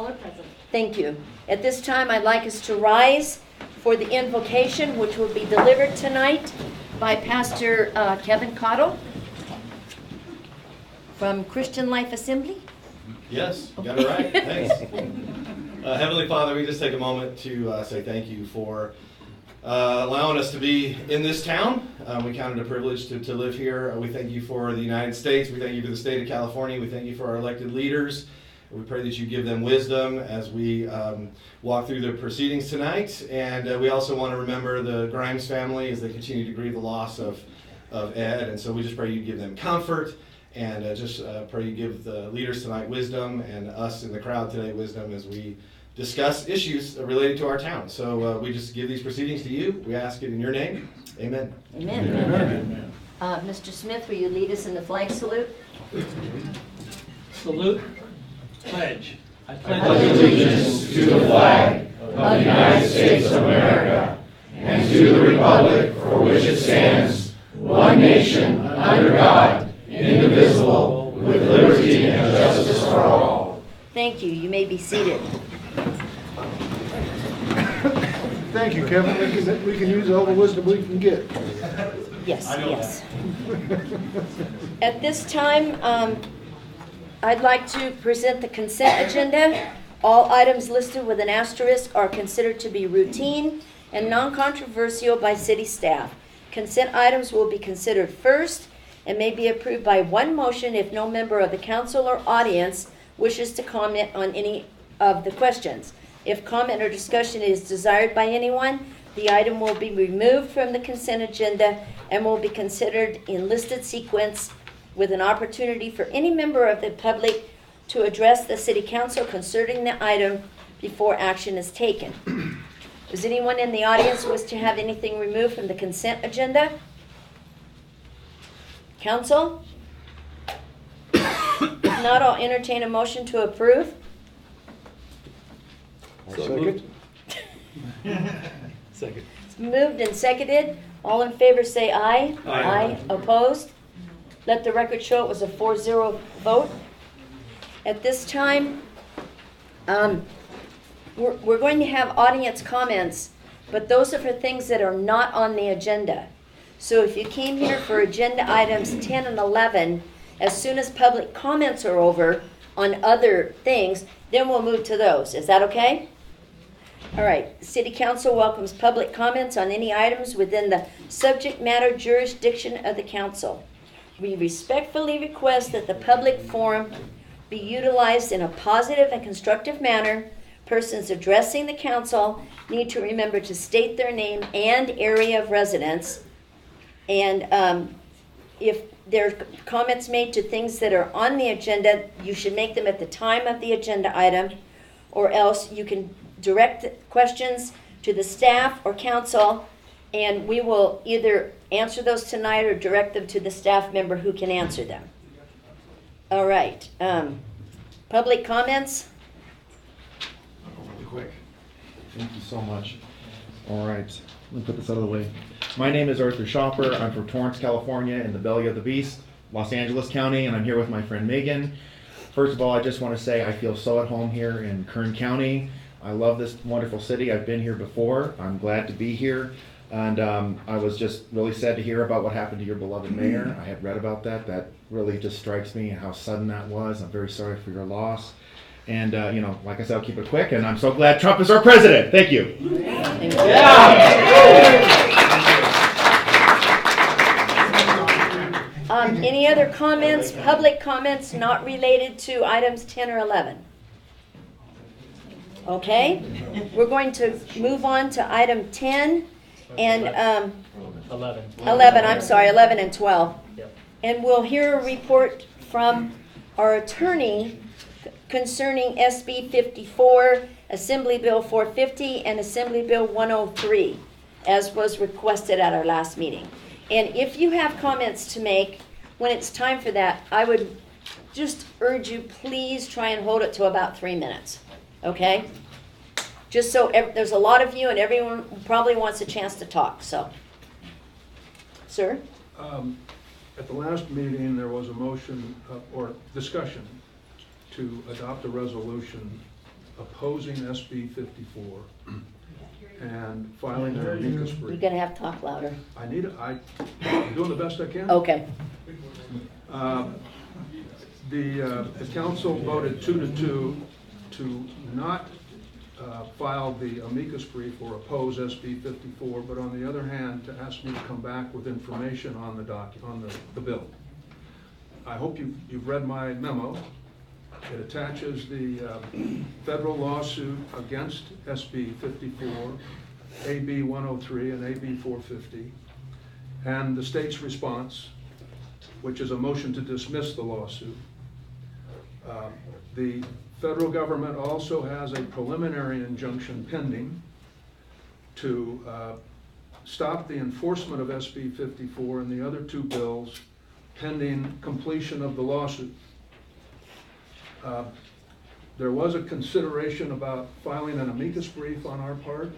all are present. Thank you. At this time, I'd like us to rise for the invocation, which will be delivered tonight by Pastor Kevin Cottle from Christian Life Assembly. Yes, you got it right. Thanks. Heavenly Father, we just take a moment to say thank you for allowing us to be in this town. We count it a privilege to live here. We thank you for the United States. We thank you for the state of California. We thank you for our elected leaders. We pray that you give them wisdom as we walk through the proceedings tonight. And we also want to remember the Grimes family as they continue to grieve the loss of Ed. And so we just pray you give them comfort. And just pray you give the leaders tonight wisdom, and us in the crowd today wisdom as we discuss issues related to our town. So we just give these proceedings to you. We ask it in your name. Amen. Amen. Amen. Mr. Smith, will you lead us in the flag salute? Salute. Pledge. I pledge allegiance to the flag of the United States of America and to the republic for which it stands, one nation, under God, indivisible, with liberty and justice for all. Thank you. You may be seated. Thank you, Kevin. We can use all the wisdom we can get. Yes, yes. At this time, I'd like to present the consent agenda. All items listed with an asterisk are considered to be routine and non-controversial by city staff. Consent items will be considered first and may be approved by one motion if no member of the council or audience wishes to comment on any of the questions. If comment or discussion is desired by anyone, the item will be removed from the consent agenda and will be considered in listed sequence with an opportunity for any member of the public to address the city council concerning the item before action is taken. Does anyone in the audience wish to have anything removed from the consent agenda? Council? If not, I'll entertain a motion to approve. Second. Second. It's moved and seconded. All in favor say aye. Aye. Opposed? Let the record show it was a 4-0 vote. At this time, we're going to have audience comments, but those are for things that are not on the agenda. So if you came here for agenda items 10 and 11, as soon as public comments are over on other things, then we'll move to those. Is that okay? All right. City Council welcomes public comments on any items within the subject matter jurisdiction of the council. We respectfully request that the public forum be utilized in a positive and constructive manner. Persons addressing the council need to remember to state their name and area of residence. And if there are comments made to things that are on the agenda, you should make them at the time of the agenda item, or else you can direct questions to the staff or council, and we will either answer those tonight or direct them to the staff member who can answer them. All right. Public comments? Really quick. Thank you so much. All right. Let me put this out of the way. My name is Arthur Shopper. I'm from Torrance, California, in the belly of the beast, Los Angeles County, and I'm here with my friend Megan. First of all, I just want to say I feel so at home here in Kern County. I love this wonderful city. I've been here before. I'm glad to be here. And I was just really sad to hear about what happened to your beloved mayor. I had read about that. That really just strikes me how sudden that was. I'm very sorry for your loss. And, like I said, I'll keep it quick. And I'm so glad Trump is our president. Thank you. Thank you. Any other comments, public comments not related to items 10 or 11? Okay. We're going to move on to item 10 and 11 and 12. Yep. And we'll hear a report from our attorney concerning SB 54, Assembly Bill 450, and Assembly Bill 103, as was requested at our last meeting. And if you have comments to make, when it's time for that, I would just urge you, please try and hold it to about 3 minutes, okay? Just so there's a lot of you and everyone probably wants a chance to talk, so. Sir? At the last meeting, there was a motion or discussion to adopt a resolution opposing SB 54 and filing an amicus You're brief. gonna have to talk louder. I'm doing the best I can. Okay. The council voted 2-2 to not file the amicus brief or oppose SB 54, but on the other hand, to ask me to come back with information on the bill. I hope you've read my memo. It attaches the federal lawsuit against SB 54, AB 103, and AB 450, and the state's response, which is a motion to dismiss the lawsuit. The federal government also has a preliminary injunction pending to stop the enforcement of SB 54 and the other two bills pending completion of the lawsuit. There was a consideration about filing an amicus brief on our part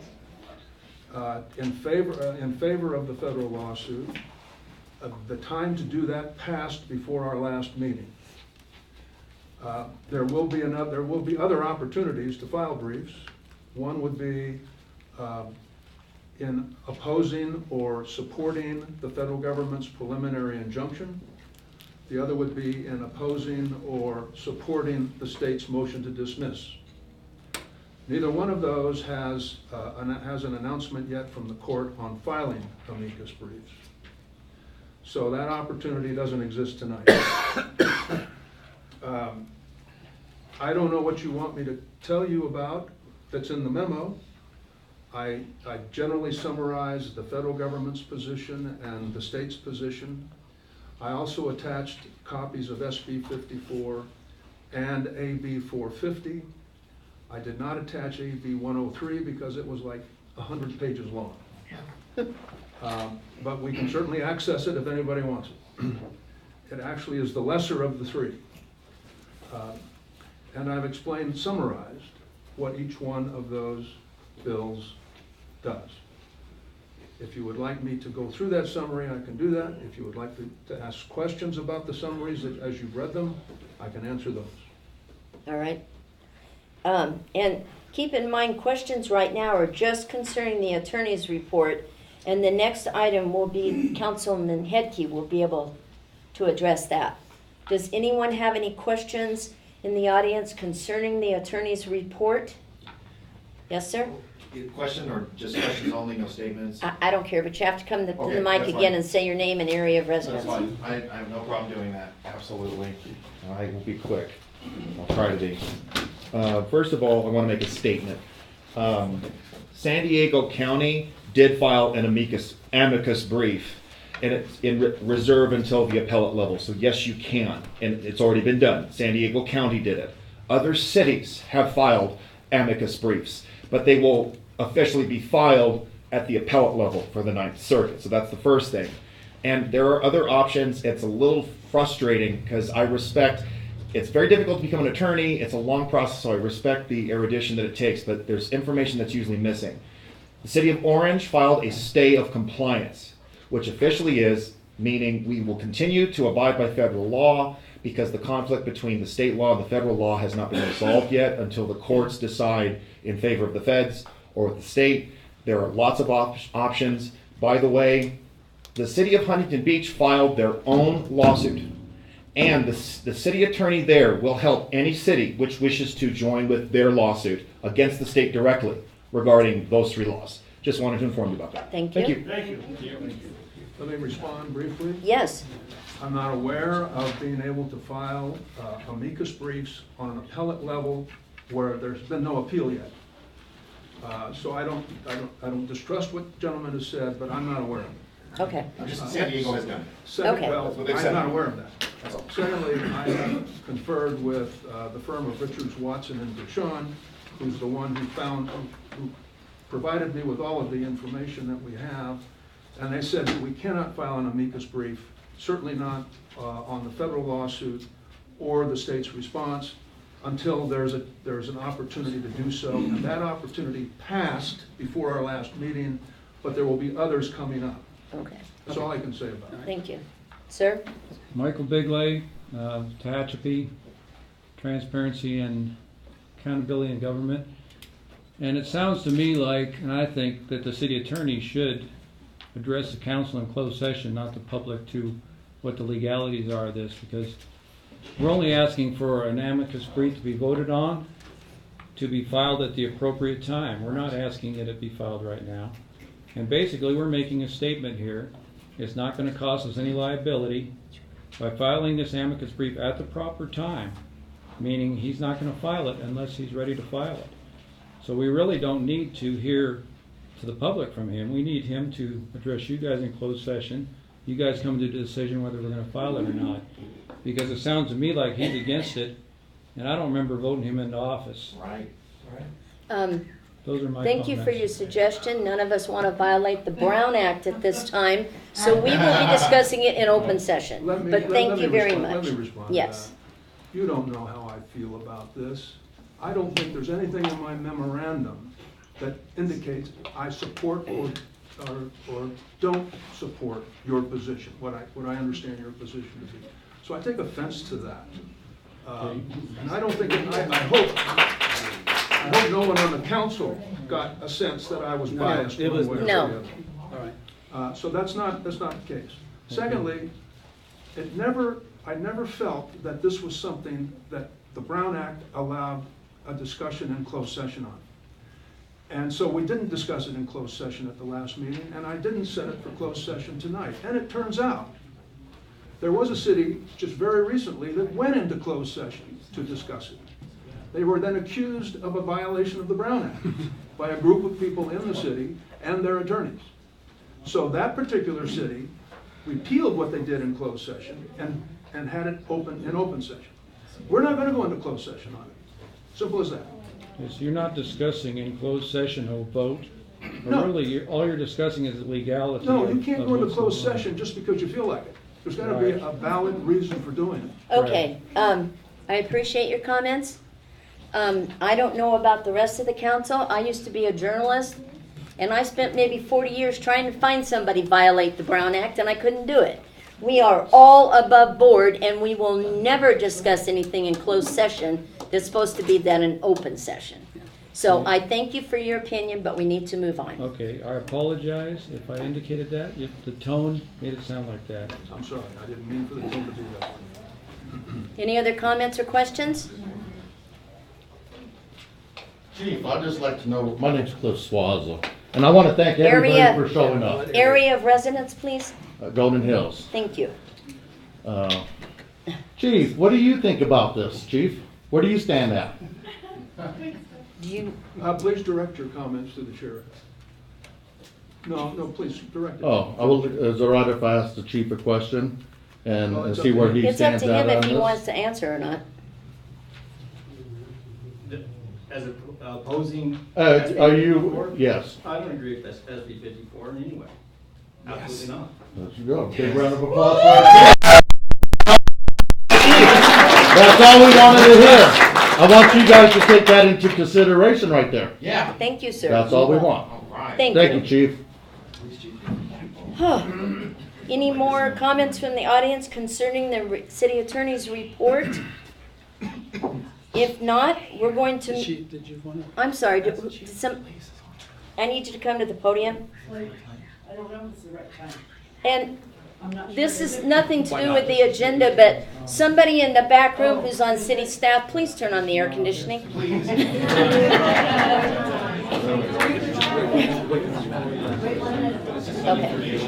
in favor of the federal lawsuit. The time to do that passed before our last meeting. There will be other opportunities to file briefs. One would be in opposing or supporting the federal government's preliminary injunction. The other would be in opposing or supporting the state's motion to dismiss. Neither one of those has an announcement yet from the court on filing amicus briefs. So that opportunity doesn't exist tonight. I don't know what you want me to tell you about that's in the memo. I generally summarize the federal government's position and the state's position. I also attached copies of SB 54 and AB 450. I did not attach AB 103 because it was like 100 pages long. But we can certainly access it if anybody wants it. It actually is the lesser of the three. And I've summarized what each one of those bills does. If you would like me to go through that summary, I can do that. If you would like to ask questions about the summaries as you've read them, I can answer those. All right. And keep in mind, questions right now are just concerning the attorney's report, and the next item will be Councilman Hedke will be able to address that. Does anyone have any questions in the audience concerning the attorney's report? Yes, sir? Question or just questions only, no statements? I don't care, but you have to come to the Okay, mic that's again fine. and say your name and area of That's residence. fine. I have no problem doing that. Absolutely. I will be quick. I'll try to be. First of all, I want to make a statement. San Diego County did file an amicus brief, and it's in reserve until the appellate level. So yes, you can, and it's already been done. San Diego County did it. Other cities have filed amicus briefs, but they will officially be filed at the appellate level for the Ninth Circuit. So that's the first thing. And there are other options. It's a little frustrating because I respect, it's very difficult to become an attorney. It's a long process, so I respect the erudition that it takes, but there's information that's usually missing. The City of Orange filed a stay of compliance, which officially is, meaning we will continue to abide by federal law because the conflict between the state law and the federal law has not been resolved yet until the courts decide in favor of the feds or the state. There are lots of options. By the way, the City of Huntington Beach filed their own lawsuit, and the city attorney there will help any city which wishes to join with their lawsuit against the state directly regarding those three laws. Just wanted to inform you about that. Thank you. Thank you. Let me respond briefly. Yes. I'm not aware of being able to file amicus briefs on an appellate level where there's been no appeal yet. So I don't distrust what the gentleman has said, but I'm not aware of it. Okay. Just San Diego has done it. Second, Okay. well, That's what they've I'm said. not aware of that. That's all. Secondly, I have conferred with the firm of Richards, Watson, and Deshawn, who's the one who provided me with all of the information that we have, and they said that we cannot file an amicus brief, certainly not on the federal lawsuit or the state's response, until there's an opportunity to do so. And that opportunity passed before our last meeting, but there will be others coming up. Okay. That's all I can say about it. Thank you. Sir? Michael Bigley, Tehachapi, Transparency and accountability in government. And it sounds to me like, and I think, that the city attorney should address the council in closed session, not the public, to what the legalities are of this, because we're only asking for an amicus brief to be voted on, to be filed at the appropriate time. We're not asking that it be filed right now. And basically, we're making a statement here. It's not going to cost us any liability by filing this amicus brief at the proper time, meaning he's not going to file it unless he's ready to file it. So we really don't need to hear to the public from him. We need him to address you guys in closed session. You guys come to the decision whether we're going to file it or not. Because it sounds to me like he's against it, and I don't remember voting him into office. Right. Those are my Thank you for comments. your suggestion. None of us want to violate the Brown Act at this time, so we will be discussing it in open session. Let me- But let- thank let you me very respond- much. Let me respond to Yes. that. You don't know how I feel about this. I don't think there's anything in my memorandum that indicates I support or don't support your position, what I understand your position to be. So I take offense to that. And I don't think, I hope no one on the council got a sense that I was biased it one was- way or the No. other. All right. So that's not the case. Secondly, I never felt that this was something that the Brown Act allowed a discussion in closed session on. And so we didn't discuss it in closed session at the last meeting, and I didn't set it for closed session tonight. And it turns out, there was a city just very recently that went into closed session to discuss it. They were then accused of a violation of the Brown Act by a group of people in the city and their attorneys. So that particular city repealed what they did in closed session and had it open in open session. We're not going to go into closed session on it. Simple as that. Yes, you're not discussing in closed session a vote. Or No. really, all you're discussing is the legality. No, you of- can't of go into what's closed going on. session just because you feel like it. There's got to be a valid reason for doing it. Okay, I appreciate your comments. I don't know about the rest of the council. I used to be a journalist, and I spent maybe 40 years trying to find somebody violate the Brown Act, and I couldn't do it. We are all above board, and we will never discuss anything in closed session that's supposed to be done in open session. So I thank you for your opinion, but we need to move on. Okay, I apologize if I indicated that. The tone made it sound like that. I'm sorry, I didn't mean for the tone to be that way. Any other comments or questions? Chief, I'd just like to know, my name's Cliff Swaza, and I want to thank everybody Area. for showing up. Area of residence, please. Golden Hills. Thank you. Chief, what do you think about this, Chief? Where do you stand at? Do you, Please direct your comments to the sheriff. No, please direct it. Oh, is it all right if I ask the chief a question and Oh, it's see up to where him. he it's up stands to out him on if he wants this? to answer or not. As opposing. Are you, yes, I don't agree with SB 54 in any way. Absolutely not. there you go. Big round of applause for our chief. That's all we wanted to hear. I want you guys to take that into consideration right there. Yeah. Thank you, sir. That's all we want. All right. Thank Thank you. you, Chief. Any more comments from the audience concerning the city attorney's report? If not, we're going to, Did you want to? I'm sorry, did some, I need you to come to the podium. I don't know if it's the right time. And I'm not sure. this is nothing to do with the agenda, but somebody in the back room who's on city staff, please turn on the air conditioning. Okay.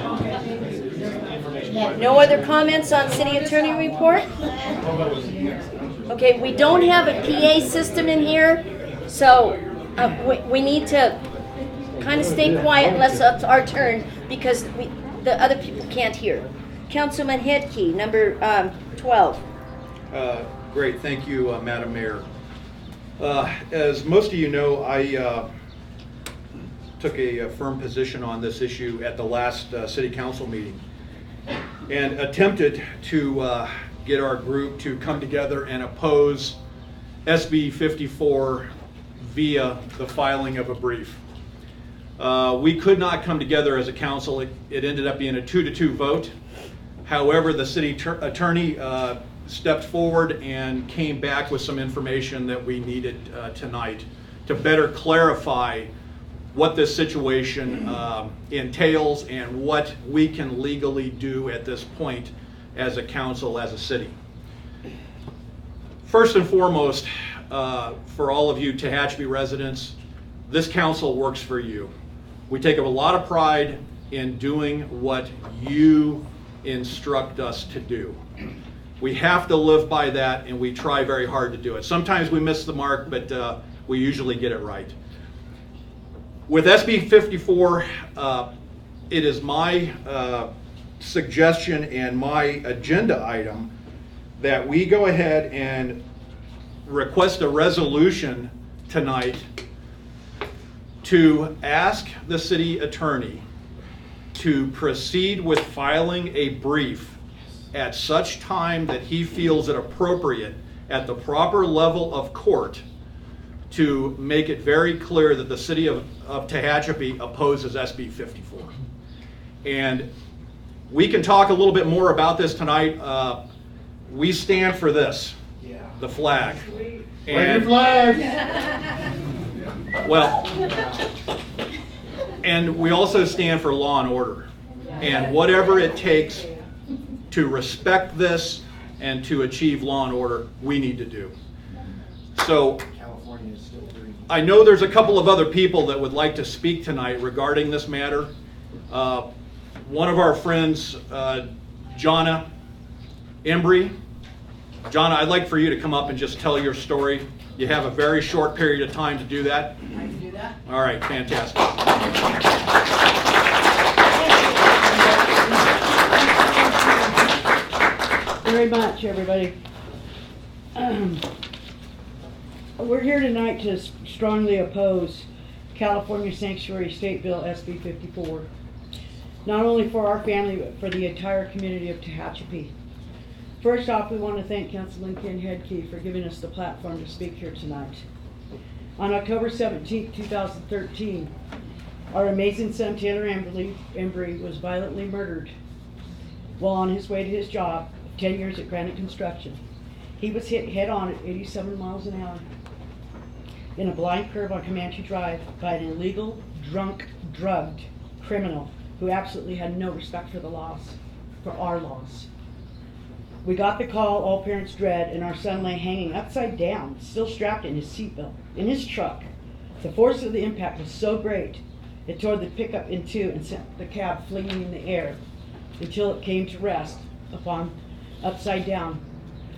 No other comments on city attorney report? Okay, we don't have a PA system in here, so we need to kind of stay quiet unless it's our turn, because the other people can't hear. Councilman Hedke, number 12. Great, thank you, Madam Mayor. As most of you know, I took a firm position on this issue at the last city council meeting and attempted to get our group to come together and oppose SB 54 via the filing of a brief. We could not come together as a council. It ended up being a 2-2 vote. However, the city attorney stepped forward and came back with some information that we needed tonight to better clarify what this situation entails and what we can legally do at this point as a council, as a city. First and foremost, for all of you Tehachapi residents, this council works for you. We take a lot of pride in doing what you instruct us to do. We have to live by that, and we try very hard to do it. Sometimes we miss the mark, but we usually get it right. With SB 54, it is my suggestion and my agenda item that we go ahead and request a resolution tonight to ask the city attorney to proceed with filing a brief at such time that he feels it appropriate at the proper level of court to make it very clear that the city of Tehachapi opposes SB 54. And we can talk a little bit more about this tonight. We stand for this, the flag. And, flag! well, and we also stand for law and order. And whatever it takes to respect this and to achieve law and order, we need to do. So I know there's a couple of other people that would like to speak tonight regarding this matter. One of our friends, Jonna Embry. Jonna, I'd like for you to come up and just tell your story. You have a very short period of time to do that. I can do that. All right, fantastic. Very much, everybody. We're here tonight to strongly oppose California Sanctuary State Bill SB 54. Not only for our family, but for the entire community of Tehachapi. First off, we want to thank Councilman Ken Headkey for giving us the platform to speak here tonight. On October 17, 2013, our amazing son Taylor Embry was violently murdered while on his way to his job, 10 years at Granite Construction. He was hit head-on at 87 miles an hour in a blind curve on Comanche Drive by an illegal, drunk, drugged criminal who absolutely had no respect for the laws, for our laws. We got the call all parents dread, and our son lay hanging upside down, still strapped in his seatbelt, in his truck. The force of the impact was so great, it tore the pickup in two and sent the cab flinging in the air until it came to rest upon upside down.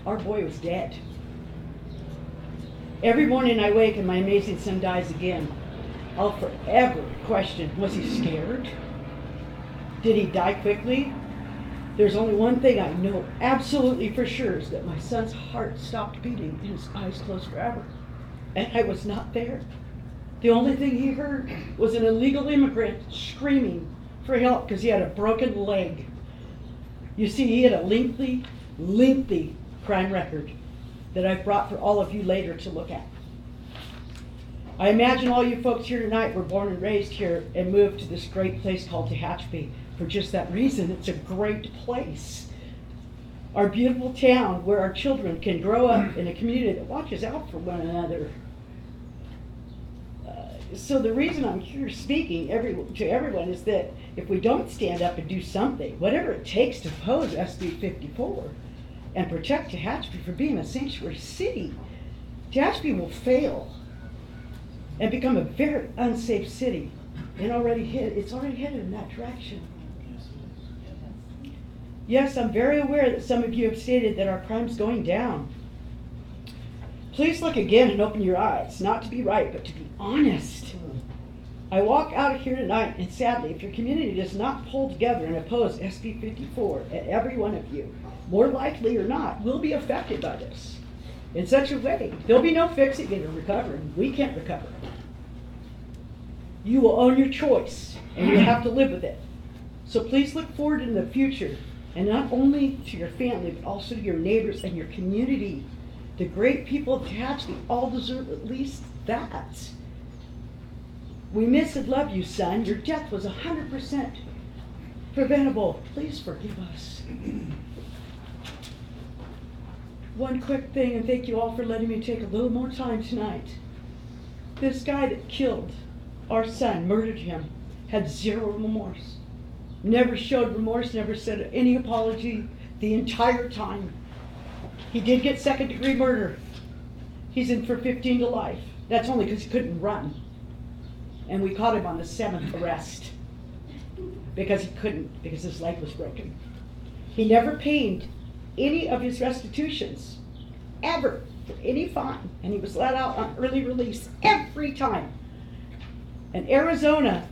Our boy was dead. Every morning I wake and my amazing son dies again. I'll forever question, was he scared? Did he die quickly? There's only one thing I know absolutely for sure is that my son's heart stopped beating and his eyes closed forever. And I was not there. The only thing he heard was an illegal immigrant screaming for help because he had a broken leg. You see, he had a lengthy crime record that I've brought for all of you later to look at. I imagine all you folks here tonight were born and raised here and moved to this great place called Tehachapi. For just that reason, it's a great place. Our beautiful town where our children can grow up in a community that watches out for one another. So the reason I'm here speaking to everyone is that if we don't stand up and do something, whatever it takes to oppose SB 54 and protect Tehachapi for being a sanctuary city, Tehachapi will fail and become a very unsafe city. It's already headed in that direction. Yes, I'm very aware that some of you have stated that our crime's going down. Please look again and open your eyes, not to be right, but to be honest. I walk out of here tonight, and sadly, if your community does not pull together and oppose SB 54, and every one of you, more likely or not, will be affected by this in such a way. There'll be no fixing it or recovering. We can't recover. You will own your choice, and you'll have to live with it. So please look forward in the future, and not only to your family, but also to your neighbors and your community. The great people of Tehachapi all deserve at least that. We miss and love you, son. Your death was 100% preventable. Please forgive us. one quick thing, and thank you all for letting me take a little more time tonight. This guy that killed our son, murdered him, had zero remorse. Never showed remorse, never said any apology the entire time. He did get second-degree murder. He's in for 15 to life. That's only because he couldn't run. And we caught him on the 7th arrest because he couldn't, because his leg was broken. He never paid any of his restitutions, ever, for any fine. And he was let out on early release every time. And Arizona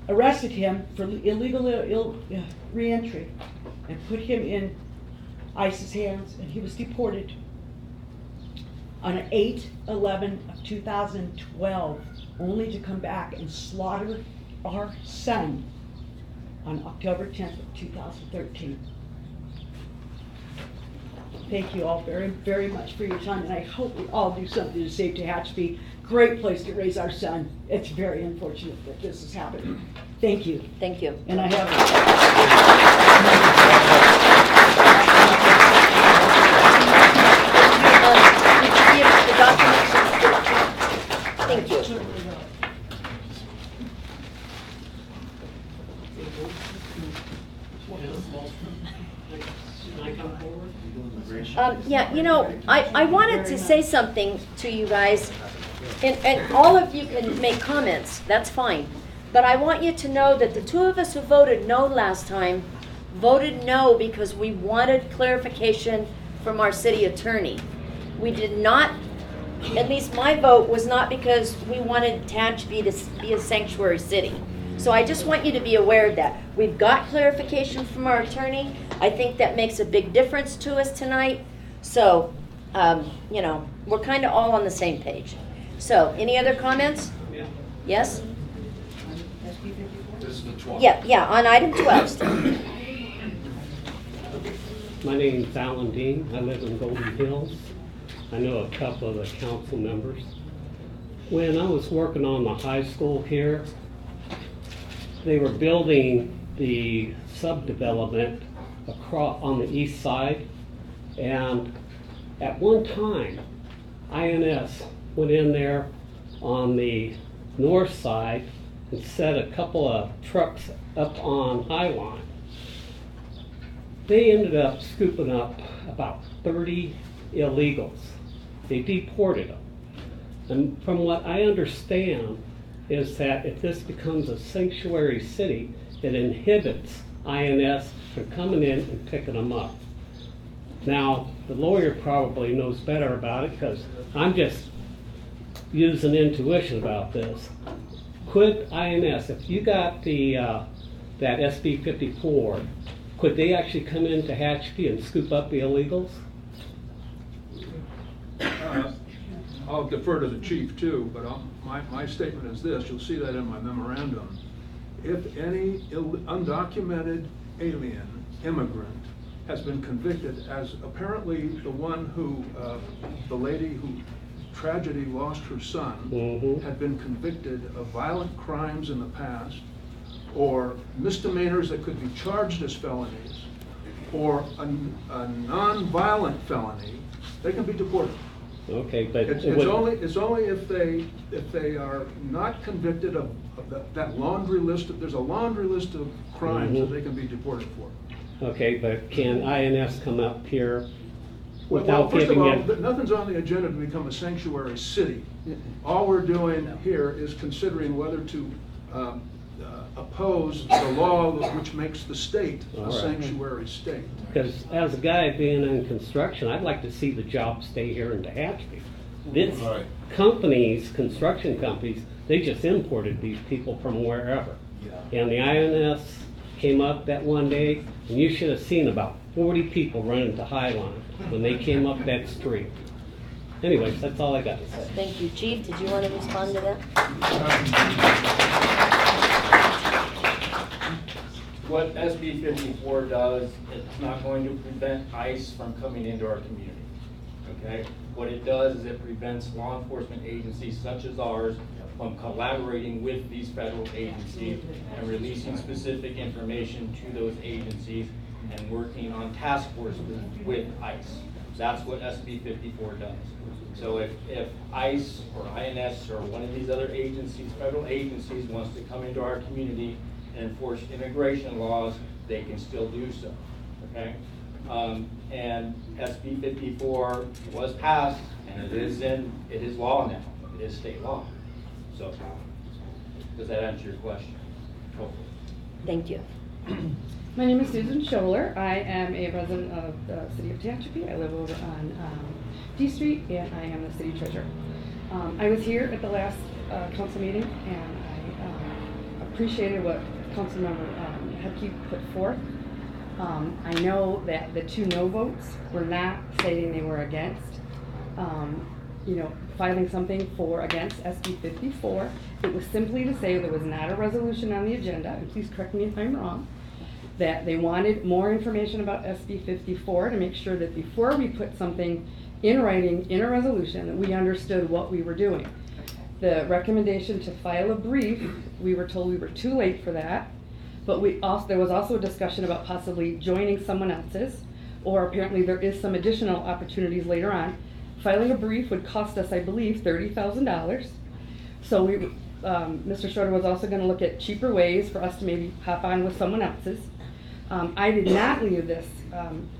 arrested him for illegal re-entry and put him in ICE's hands, and he was deported on 8/11/2012, only to come back and slaughter our son on October 10th of 2013. Thank you all very, very much for your time, and I hope we all do something to save Tehachapi. Great place to raise our son. It's very unfortunate that this is happening. Thank you. Thank you. And I have. Thank you. Yeah, you know, I wanted to say something to you guys, and all of you can make comments, that's fine. But I want you to know that the two of us who voted no last time voted no because we wanted clarification from our city attorney. We did not, at least my vote was not because we wanted Tehachapi to be a sanctuary city. So I just want you to be aware of that. We've got clarification from our attorney. I think that makes a big difference to us tonight. So, you know, we're kind of all on the same page. So, any other comments? Yeah. Yes? This is the 12th. Yeah, on item 12 still. My name's Alan Dean. I live in Golden Hills. I know a couple of the council members. When I was working on the high school here, they were building the subdevelopment across on the east side, and at one time, INS went in there on the north side and set a couple of trucks up on Highline. They ended up scooping up about 30 illegals. They deported them. And from what I understand is that if this becomes a sanctuary city, it inhibits INS from coming in and picking them up. Now, the lawyer probably knows better about it because I'm just using intuition about this. Could INS, if you got the that SB 54, could they actually come into Tehachapi and scoop up the illegals? I'll defer to the chief too, but my statement is this, you'll see that in my memorandum. If any undocumented alien immigrant has been convicted, as apparently the one who, the lady who tragedy lost her son, had been convicted of violent crimes in the past, or misdemeanors that could be charged as felonies, or a non-violent felony, they can be deported. Okay, but It's only if they are not convicted of that laundry list. There's a laundry list of crimes that they can be deported for. Okay, but can INS come up here Well, without first of giving all, it? nothing's on the agenda to become a sanctuary city. All we're doing here is considering whether to oppose the law which makes the state a sanctuary state. Because as a guy being in construction, I'd like to see the jobs stay here in Tehachapi. This companies, construction companies, they just imported these people from wherever. And the INS came up that one day, and you should have seen about 40 people running to Highline when they came up that street. Anyways, that's all I got to say. Thank you. Chief, did you want to respond to that? What SB 54 does, it's not going to prevent ICE from coming into our community, okay? What it does is it prevents law enforcement agencies such as ours from collaborating with these federal agencies and releasing specific information to those agencies and working on task forces with ICE. That's what SB 54 does. So if ICE or INS or one of these other agencies, federal agencies, wants to come into our community and enforce immigration laws, they can still do so, okay? And SB 54 was passed, and it is law now. It is state law. So, does that answer your question? Hopefully. Thank you. My name is Susan Scholler. I am a resident of the city of Tehachapi. I live over on D Street, and I am the city treasurer. I was here at the last council meeting, and I appreciated what Councilmember Hepke put forth. I know that the 2 no votes were not stating they were against, filing something for against SB 54. It was simply to say there was not a resolution on the agenda, and please correct me if I'm wrong, that they wanted more information about SB 54 to make sure that before we put something in writing in a resolution that we understood what we were doing. The recommendation to file a brief, we were told we were too late for that, but there was also a discussion about possibly joining someone else's, or apparently there is some additional opportunities later on. Filing a brief would cost us, I believe, $30,000. So Mr. Schroeder was also going to look at cheaper ways for us to maybe hop on with someone else's. I did not leave this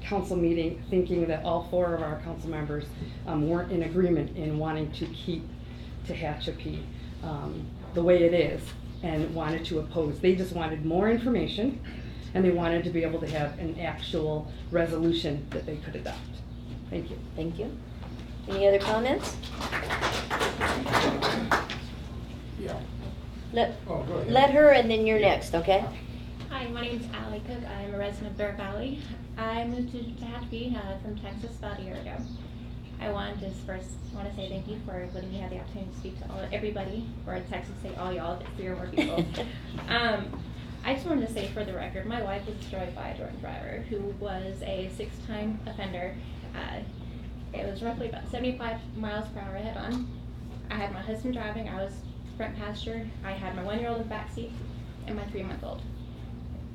council meeting thinking that all 4 of our council members weren't in agreement in wanting to keep Tehachapi the way it is and wanted to oppose. They just wanted more information, and they wanted to be able to have an actual resolution that they could adopt. Thank you. Thank you. Any other comments? Yeah. Let her, and then you're next, okay? Hi, my name is Allie Cook. I'm a resident of Bear Valley. I moved to Tehachapi from Texas about a year ago. I want to say thank you for letting me have the opportunity to speak to everybody, or in Texas say all y'all, 3 or more people. I just wanted to say for the record, my wife was destroyed by a drunk driver who was a 6-time offender. It was roughly about 75 miles per hour head on. I had my husband driving. I was front passenger. I had my 1-year-old in the back seat and my 3-month-old.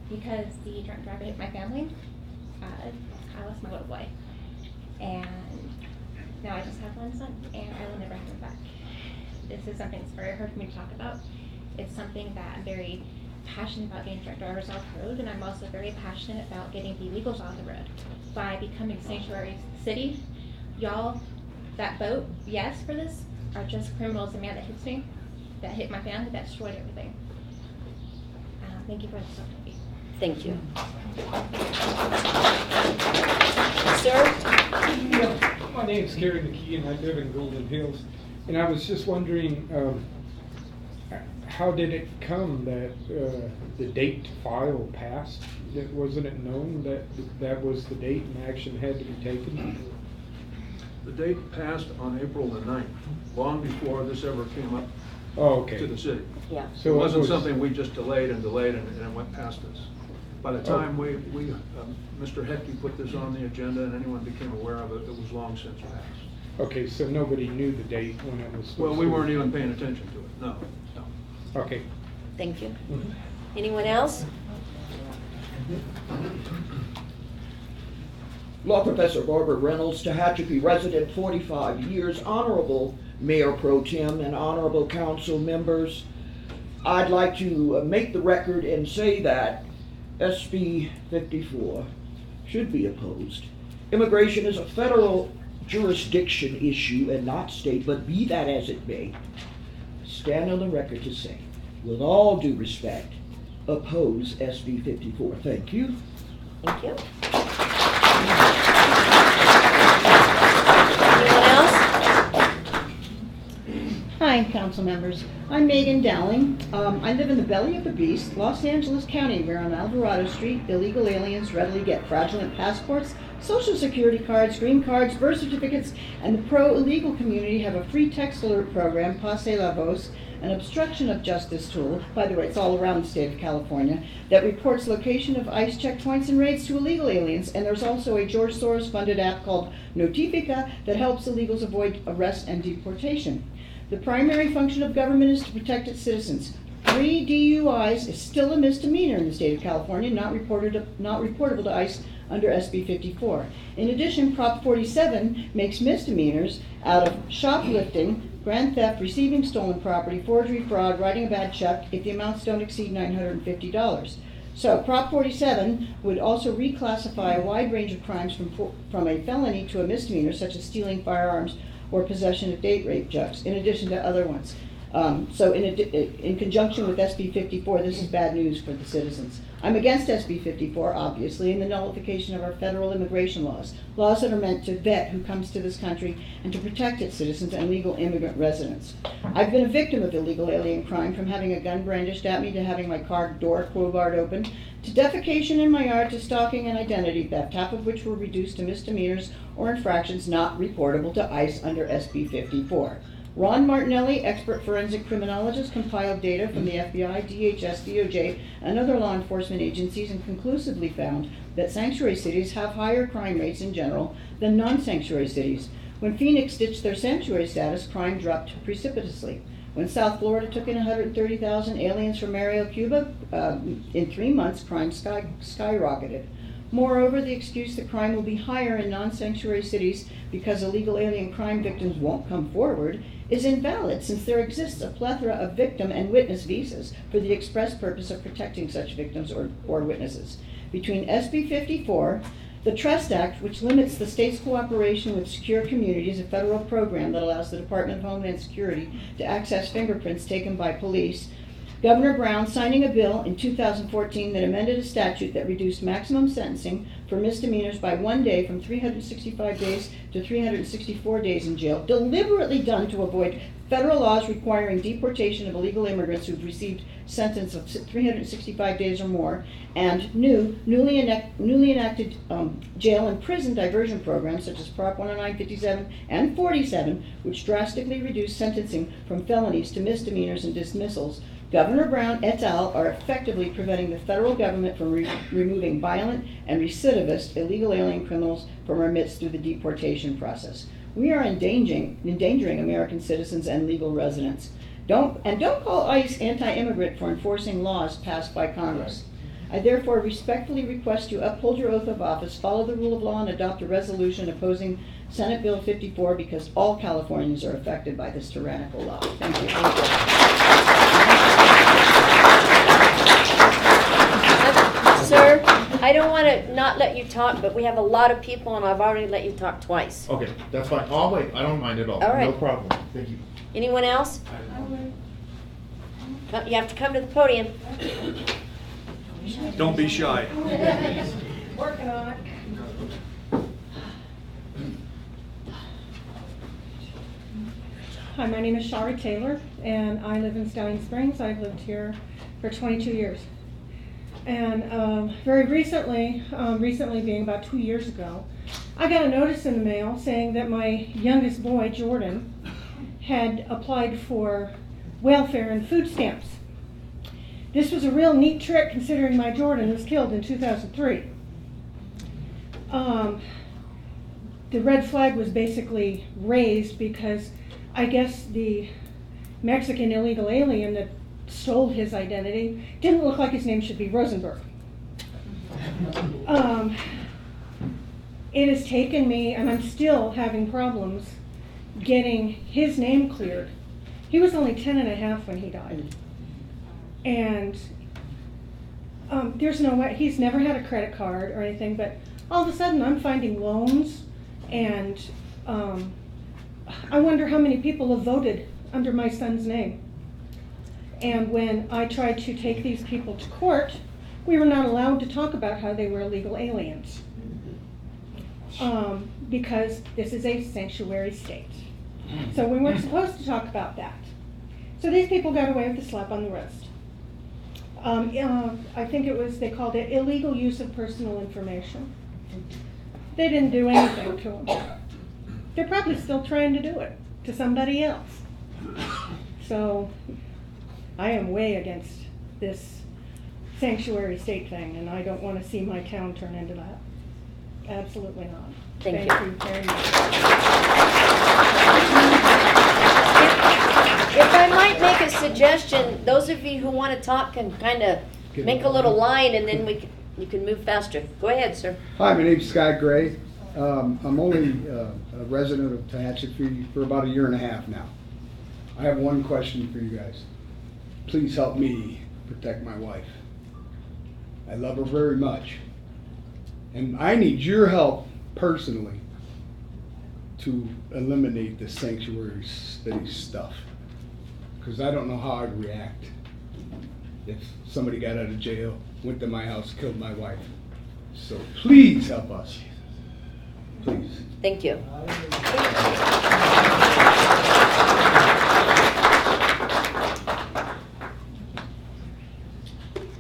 Because the drunk driver hit my family, I lost my little boy. And now I just have 1 son, and I will never have him back. This is something that's very hard for me to talk about. It's something that I'm very passionate about, getting drunk drivers off the road, and I'm also very passionate about getting the illegals off the road. By becoming Sanctuary City, y'all that vote yes for this are just criminals. The man that hits me, that hit my family, that destroyed everything. Thank you for this opportunity. Thank you. Sir? My name's Kerry McKee, and I live in Golden Hills. And I was just wondering, how did it come that the date to file passed? Wasn't it known that that was the date and action had to be taken? The date passed on April the 9th, long before this ever came up to the city. Yeah. So it wasn't something we just delayed and it went past us. By the time Mr. Hepke put this on the agenda and anyone became aware of it, it was long since passed. Okay, so nobody knew the date when it was supposed to. Well, we weren't even paying attention to it, no. Okay. Thank you. Anyone else? Law Professor Barbara Reynolds, Tehachapi resident, 45 years, Honorable Mayor Pro Tem and Honorable Council members. I'd like to make the record and say that SB 54 should be opposed. Immigration is a federal jurisdiction issue and not state, but be that as it may, stand on the record to say, with all due respect, oppose SB 54. Thank you. Thank you. Anyone else? Hi, council members. I'm Megan Dowling. I live in the belly of the beast, Los Angeles County, where on Alvarado Street, illegal aliens readily get fraudulent passports, social security cards, green cards, birth certificates, and the pro-illegal community have a free text alert program, Passe la Voz, an obstruction of justice tool, by the way, it's all around the state of California, that reports location of ICE checkpoints and raids to illegal aliens. And there's also a George Soros-funded app called Notifica that helps illegals avoid arrest and deportation. The primary function of government is to protect its citizens. 3 DUIs is still a misdemeanor in the state of California, not reportable to ICE under SB 54. In addition, Prop 47 makes misdemeanors out of shoplifting, grand theft, receiving stolen property, forgery, fraud, writing a bad check if the amounts don't exceed $950. So Prop 47 would also reclassify a wide range of crimes from a felony to a misdemeanor, such as stealing firearms or possession of date rape jugs, in addition to other ones. So in conjunction with SB 54, this is bad news for the citizens. I'm against SB 54, obviously, and the nullification of our federal immigration laws that are meant to vet who comes to this country and to protect its citizens and legal immigrant residents. I've been a victim of illegal alien crime, from having a gun brandished at me to having my car door crowbarred open, to defecation in my yard, to stalking and identity theft, half of which were reduced to misdemeanors or infractions not reportable to ICE under SB 54. Ron Martinelli, expert forensic criminologist, compiled data from the FBI, DHS, DOJ, and other law enforcement agencies and conclusively found that sanctuary cities have higher crime rates in general than non-sanctuary cities. When Phoenix ditched their sanctuary status, crime dropped precipitously. When South Florida took in 130,000 aliens from Mario, Cuba, in 3 months, crime skyrocketed. Moreover, the excuse that crime will be higher in non-sanctuary cities because illegal alien crime victims won't come forward is invalid, since there exists a plethora of victim and witness visas for the express purpose of protecting such victims or witnesses. Between SB 54, the Trust Act, which limits the state's cooperation with secure communities, a federal program that allows the Department of Homeland Security to access fingerprints taken by police, Governor Brown signing a bill in 2014 that amended a statute that reduced maximum sentencing for misdemeanors by 1 day from 365 days to 364 days in jail, deliberately done to avoid federal laws requiring deportation of illegal immigrants who've received sentence of 365 days or more, and newly enacted jail and prison diversion programs such as Prop 109, 57, and 47, which drastically reduce sentencing from felonies to misdemeanors and dismissals. Governor Brown et al. Are effectively preventing the federal government from removing violent and recidivist illegal alien criminals from our midst through the deportation process. We are endangering American citizens and legal residents. Don't call ICE anti-immigrant for enforcing laws passed by Congress. I therefore respectfully request you uphold your oath of office, follow the rule of law, and adopt a resolution opposing Senate Bill 54, because all Californians are affected by this tyrannical law. Thank you. Sir, I don't want to not let you talk, but we have a lot of people and I've already let you talk twice. Okay, that's fine. I'll wait. I don't mind at all. All right. No problem. Thank you. Anyone else? You have to come to the podium. Don't be shy. Working on it. Hi, my name is Shari Taylor, and I live in Stallion Springs. I've lived here for 22 years. And very recently being about 2 years ago, I got a notice in the mail saying that my youngest boy, Jordan, had applied for welfare and food stamps. This was a real neat trick, considering my Jordan was killed in 2003. The red flag was basically raised because I guess the Mexican illegal alien that stole his identity didn't look like his name should be Rosenberg. It has taken me, and I'm still having problems getting his name cleared. He was only 10 and a half when he died. And there's no way, he's never had a credit card or anything, but all of a sudden I'm finding loans, and I wonder how many people have voted under my son's name. And when I tried to take these people to court, we were not allowed to talk about how they were illegal aliens, because this is a sanctuary state. So we weren't supposed to talk about that. So these people got away with a slap on the wrist. I think it was, they called it illegal use of personal information. They didn't do anything to them. They're probably still trying to do it to somebody else. So I am way against this sanctuary state thing, and I don't want to see my town turn into that. Absolutely not. Thank you very much. If I might make a suggestion. suggestion, those of you who want to talk can kind of make a little line and then you can move faster. Go ahead, sir. Hi, my name's Scott Gray. I'm only a resident of Tehachapi for about 1.5 years now. I have one question for you guys. Please help me protect my wife. I love her very much. And I need your help personally to eliminate the sanctuary city stuff. Because I don't know how I'd react if somebody got out of jail, went to my house, killed my wife. So please help us. Please. Thank you.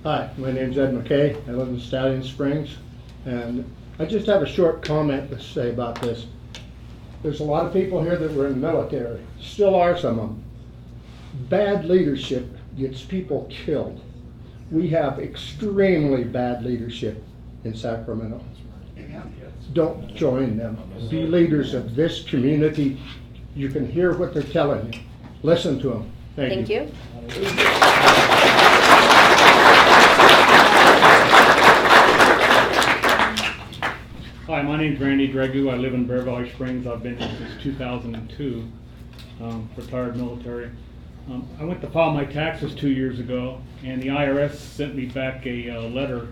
Hi, my name's Ed McKay. I live in Stallion Springs, and I just have a short comment to say about this. There's a lot of people here that were in the military, still are some of them. Bad leadership gets people killed. We have extremely bad leadership in Sacramento. Don't join them. Be leaders of this community. You can hear what they're telling you. Listen to them. Thank you. Hi, my name's Randy Dregu. I live in Bear Valley Springs. I've been here since 2002, retired military. I went to file my taxes 2 years ago, and the IRS sent me back a letter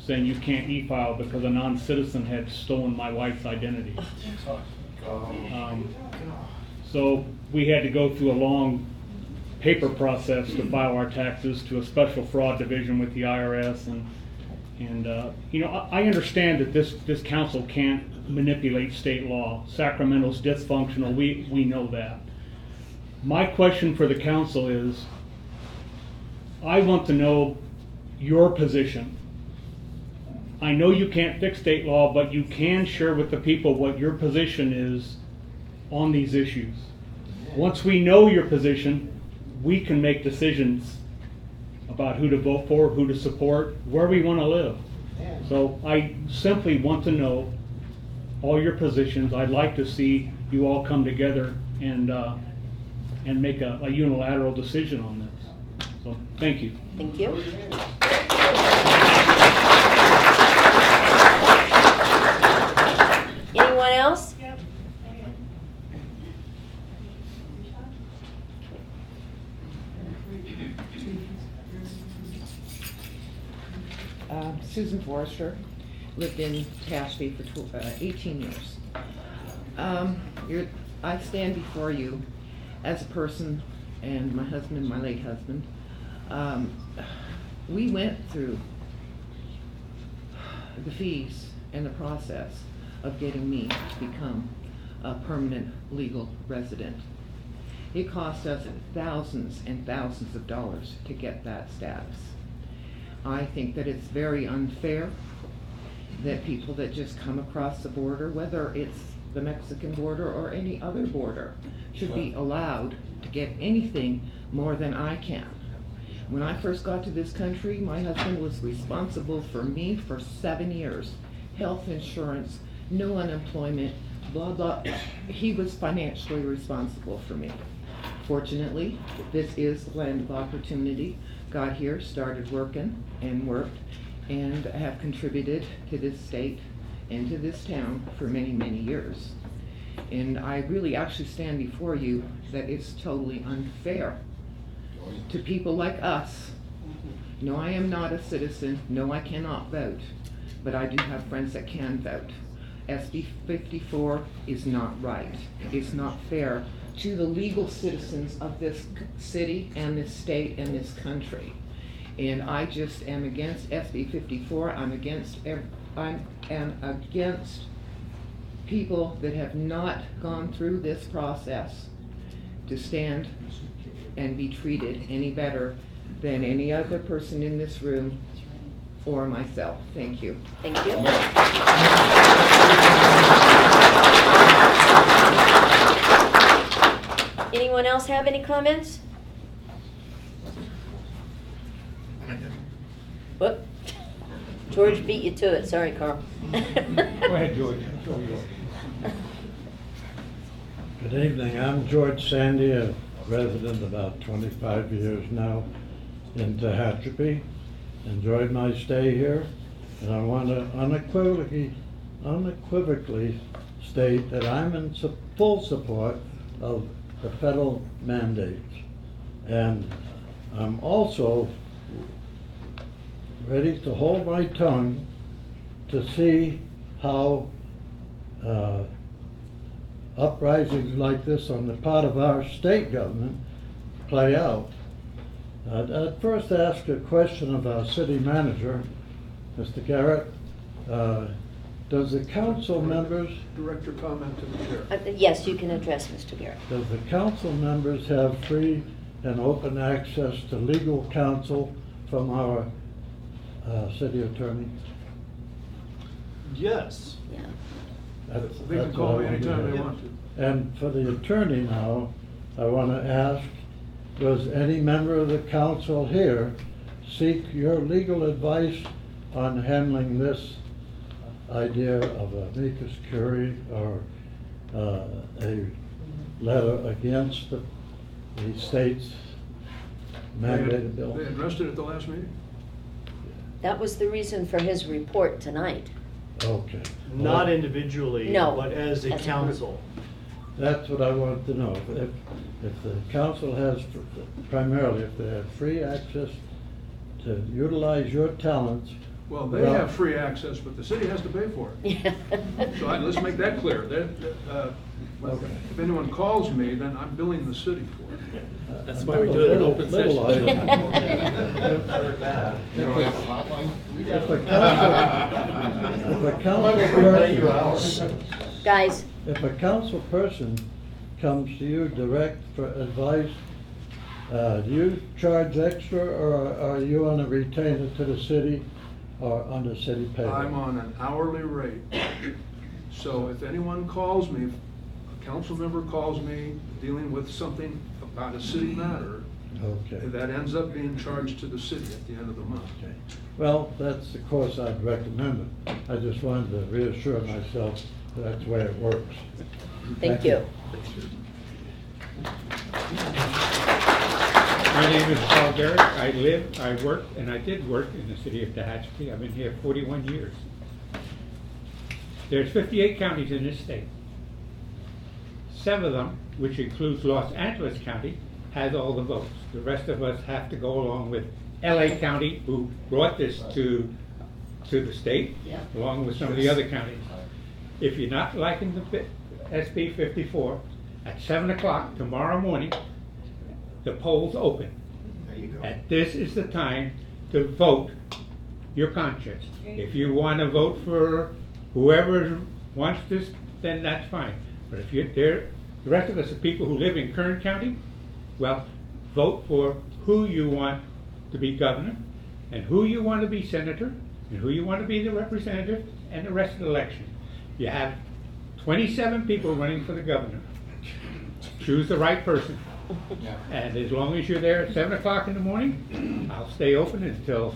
saying you can't e-file because a non-citizen had stolen my wife's identity. So we had to go through a long paper process to file our taxes to a special fraud division with the IRS, and you know, I understand that this council can't manipulate state law. Sacramento's dysfunctional. We know that. My question for the council is, I want to know your position. I know you can't fix state law, but you can share with the people what your position is on these issues. Once we know your position, we can make decisions about who to vote for, who to support, where we want to live. So I simply want to know all your positions. I'd like to see you all come together and make a unilateral decision on this. So thank you. Thank you. Anyone else? Susan Forrester, lived in Tehachapi for 18 years. I stand before you as a person and my husband, my late husband. We went through the fees and the process of getting me to become a permanent legal resident. It cost us thousands and thousands of dollars to get that status. I think that it's very unfair that people that just come across the border, whether it's the Mexican border or any other border, should be allowed to get anything more than I can. When I first got to this country, my husband was responsible for me for 7 years. Health insurance, no unemployment, blah, blah. He was financially responsible for me. Fortunately, this is the land of opportunity. Got here, started working and worked, and have contributed to this state and to this town for many, many years. And I really actually stand before you that it's totally unfair to people like us. No, I am not a citizen. No, I cannot vote. But I do have friends that can vote. SB 54 is not right. It's not fair to the legal citizens of this city and this state and this country. And I just am against SB 54. I'm against people that have not gone through this process to stand and be treated any better than any other person in this room or myself. Thank you. Thank you. Anyone else have any comments? Whoop. George beat you to it. Sorry, Carl. Go ahead, George. Good evening. I'm George Sandy of resident about 25 years now in Tehachapi. Enjoyed my stay here, and I want to unequivocally state that I'm in full support of the federal mandates. And I'm also ready to hold my tongue to see how uprisings like this on the part of our state government play out. I'd first ask a question of our city manager, Mr. Garrett. Does the council members... Direct your comment to the chair. Yes, you can address Mr. Garrett. Does the council members have free and open access to legal counsel from our city attorney? Yes. Yeah. They can call me anytime they want to. And for the attorney now, I want to ask, does any member of the council here seek your legal advice on handling this idea of amicus curiae or a letter against the state's mandated bill? They addressed it at the last meeting? That was the reason for his report tonight. Okay. Not individually, No, but as a as a council. That's what I wanted to know. If the council has, primarily, if they have free access to utilize your talents. Well, they have free access, but the city has to pay for it. So let's make that clear. If anyone calls me, then I'm billing the city for it. That's why we do it in open session. Guys. If a council person comes to you direct for advice, do you charge extra, or are you on a retainer to the city or under city payroll? I'm on an hourly rate. So if anyone calls me, a council member calls me dealing with something about a city matter, okay, that ends up being charged to the city at the end of the month. Okay. Well, that's the course I'd recommend it. I just wanted to reassure myself that's the way it works. Thank you. My name is Paul Garrett. I live, I work, and I did work in the city of Tehachapi. I've been here 41 years. There's 58 counties in this state. 7 of them, which includes Los Angeles County, has all the votes. The rest of us have to go along with LA County, who brought this to the state, along with some of the other counties. If you're not liking the SB 54, at 7 o'clock tomorrow morning, the polls open. There you go. And this is the time to vote your conscience. If you want to vote for whoever wants this, then that's fine. But if you're there, the rest of us are people who live in Kern County, well, vote for who you want to be governor, and who you want to be senator, and who you want to be the representative, and the rest of the election. You have 27 people running for the governor. Choose the right person. And as long as you're there at 7 o'clock in the morning, I'll stay open until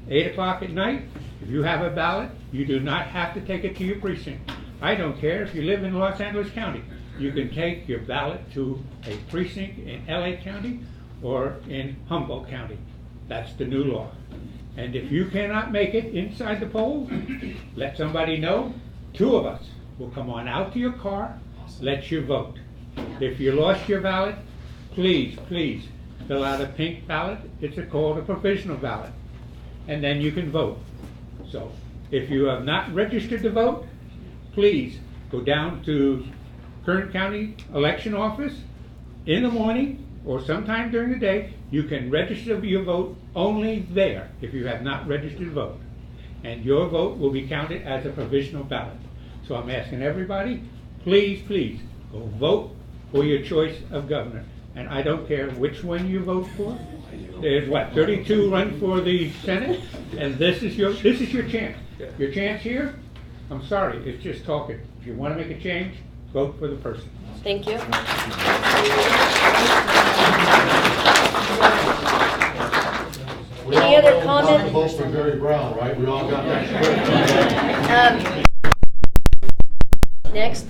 8 o'clock at night. If you have a ballot, you do not have to take it to your precinct. I don't care if you live in Los Angeles County. You can take your ballot to a precinct in LA County or in Humboldt County. That's the new law. And if you cannot make it inside the polls, let somebody know. 2 of us will come on out to your car, let you vote. If you lost your ballot, please fill out a pink ballot. It's called a provisional ballot. And then you can vote. So if you have not registered to vote, please go down to Kern County Election Office in the morning or sometime during the day. You can register your vote only there if you have not registered to vote. And your vote will be counted as a provisional ballot. So I'm asking everybody, please go vote for your choice of governor. And I don't care which one you vote for. There's 32 run for the Senate, and this is your chance. Your chance here, I'm sorry, it's just talking. If you want to make a change, vote for the person. Thank you. Any other comment? Vote for Gary Brown, right? We all got that. Next.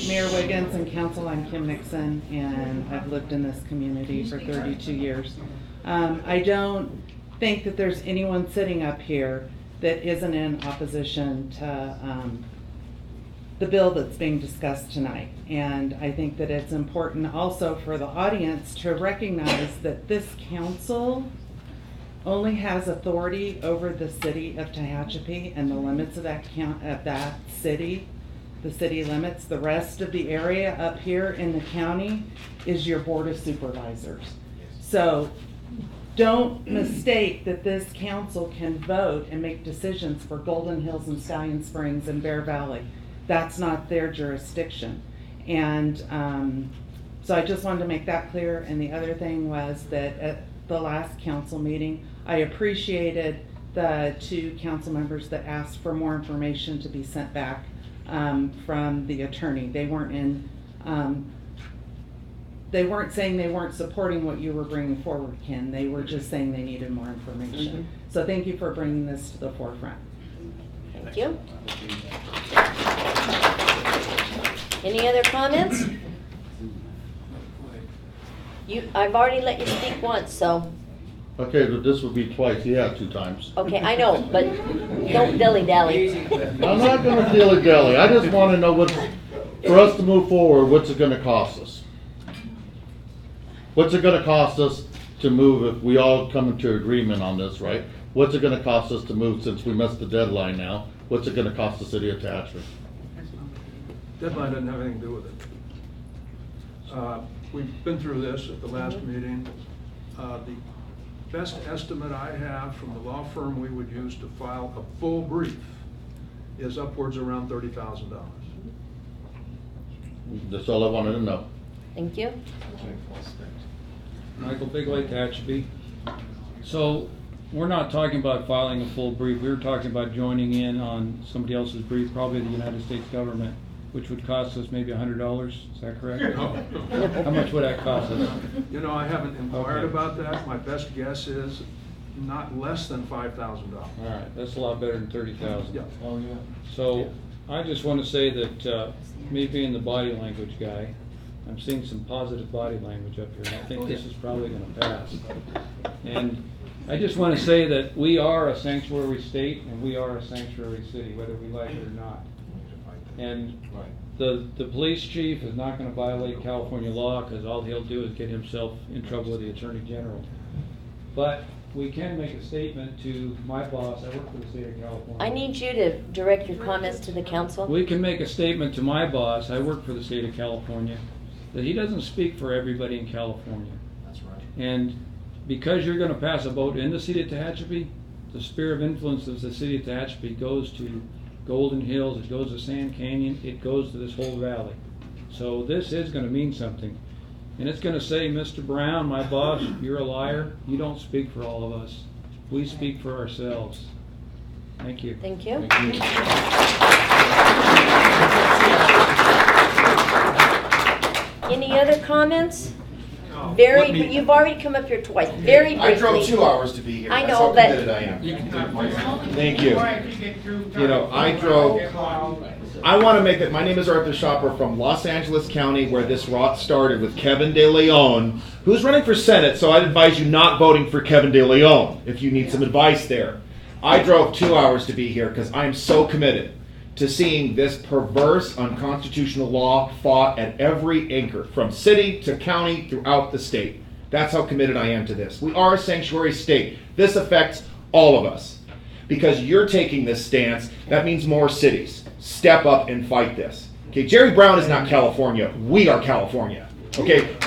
Mayor Mayor Wiggins and Council, I'm Kim Nixon, and I've lived in this community for 32 years. I don't think that there's anyone sitting up here that isn't in opposition to the bill that's being discussed tonight. And I think that it's important also for the audience to recognize that this council only has authority over the city of Tehachapi and the limits of that city, the city limits. The rest of the area up here in the county is your board of supervisors. So don't mistake that this council can vote and make decisions for Golden Hills and Stallion Springs and Bear Valley. That's not their jurisdiction. And so I just wanted to make that clear. And the other thing was that at the last council meeting, I appreciated the 2 council members that asked for more information to be sent back from the attorney. They weren't saying they weren't supporting what you were bringing forward, Ken. They were just saying they needed more information. So thank you for bringing this to the forefront. Thank you. Any other comments? I've already let you speak once, so. Okay, but this would be twice. You have 2 times. Okay, I know, but don't dilly-dally. I'm not going to dilly-dally. I just want to know for us to move forward, what's it going to cost us? What's it going to cost us to move if we all come into agreement on this, right? What's it going to cost us to move since we missed the deadline now? What's it going to cost the city of Tehachapi? Deadline doesn't have anything to do with it. We've been through this at the last meeting. The best estimate I have from the law firm we would use to file a full brief is upwards around $30,000. That's all I wanted to know. Thank you. Michael Big Lake, Tehachapi. So we're not talking about filing a full brief. We were talking about joining in on somebody else's brief, probably the United States government, which would cost us maybe $100. Is that correct? How much would that cost us? You know, I haven't inquired about that. My best guess is not less than $5,000. All right, that's a lot better than $30,000. Yeah. Oh, yeah. So I just want to say that me being the body language guy, I'm seeing some positive body language up here, and I think this is probably going to pass. And I just want to say that we are a sanctuary state and we are a sanctuary city, whether we like it or not. And the police chief is not going to violate California law because all he'll do is get himself in trouble with the Attorney General. But we can make a statement to my boss. I work for the state of California. I need you to direct your comments to the council. We can make a statement to my boss. I work for the state of California, that he doesn't speak for everybody in California. That's right. And because you're going to pass a vote in the city of Tehachapi, the sphere of influence of the city of Tehachapi goes to Golden Hills, it goes to Sand Canyon, it goes to this whole valley. So this is going to mean something. And it's going to say, Mr. Brown, my boss, you're a liar. You don't speak for all of us. We speak for ourselves. Thank you. Thank you. Thank you. Any other comments? let me- You've already come up here twice. Very briefly. I drove 2 hours to be here. I That's know, how but committed I am. Thank you. You know, I want to make it, my name is Arthur Shopper from Los Angeles County, where this rot started with Kevin De Leon, who's running for Senate, so I'd advise you not voting for Kevin De Leon if you need some advice there. I drove 2 hours to be here because I am so committed to seeing this perverse, unconstitutional law fought at every anchor, from city to county throughout the state. That's how committed I am to this. We are a sanctuary state. This affects all of us. Because you're taking this stance, that means more cities step up and fight this. Okay, Jerry Brown is not California. We are California. Okay,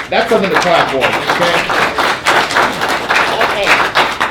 that's something to clap for. Okay?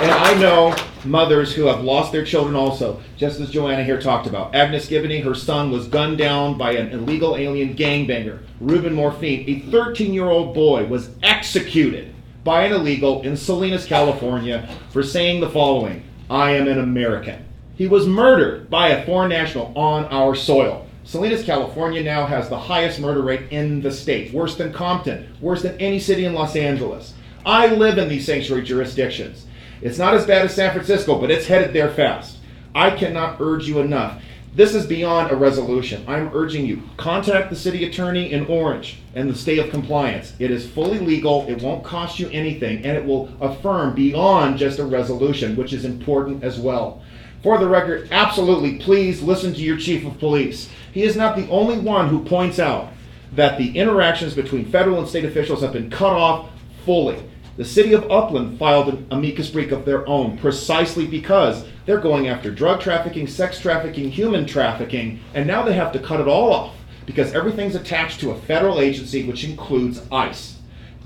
And I know mothers who have lost their children also, just as Joanna here talked about. Agnes Gibney, her son was gunned down by an illegal alien gangbanger. Ruben Morphine, a 13-year-old boy, was executed by an illegal in Salinas, California, for saying the following: I am an American. He was murdered by a foreign national on our soil. Salinas, California now has the highest murder rate in the state, worse than Compton, worse than any city in Los Angeles. I live in these sanctuary jurisdictions. It's not as bad as San Francisco, but it's headed there fast. I cannot urge you enough. This is beyond a resolution. I'm urging you, contact the city attorney in Orange and the state of compliance. It is fully legal, it won't cost you anything, and it will affirm beyond just a resolution, which is important as well. For the record, absolutely, please listen to your chief of police. He is not the only one who points out that the interactions between federal and state officials have been cut off fully. The city of Upland filed an amicus brief of their own precisely because they're going after drug trafficking, sex trafficking, human trafficking, and now they have to cut it all off because everything's attached to a federal agency, which includes ICE.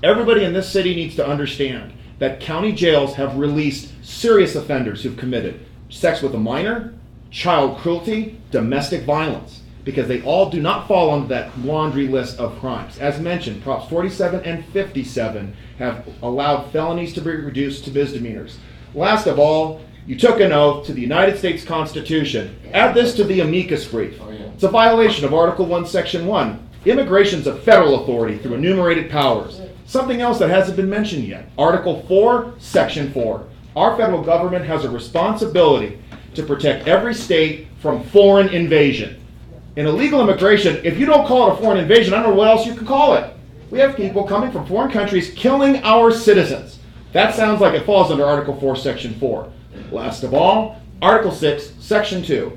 Everybody in this city needs to understand that county jails have released serious offenders who've committed sex with a minor, child cruelty, domestic violence, because they all do not fall under that laundry list of crimes. As mentioned, Props 47 and 57 have allowed felonies to be reduced to misdemeanors. Last of all, you took an oath to the United States Constitution. Add this to the amicus brief. It's a violation of Article 1, Section 1. Immigration's a federal authority through enumerated powers. Something else that hasn't been mentioned yet. Article 4, Section 4. Our federal government has a responsibility to protect every state from foreign invasion. In illegal immigration, if you don't call it a foreign invasion, I don't know what else you can call it. We have people coming from foreign countries killing our citizens. That sounds like it falls under Article 4, Section 4. Last of all, Article 6, Section 2.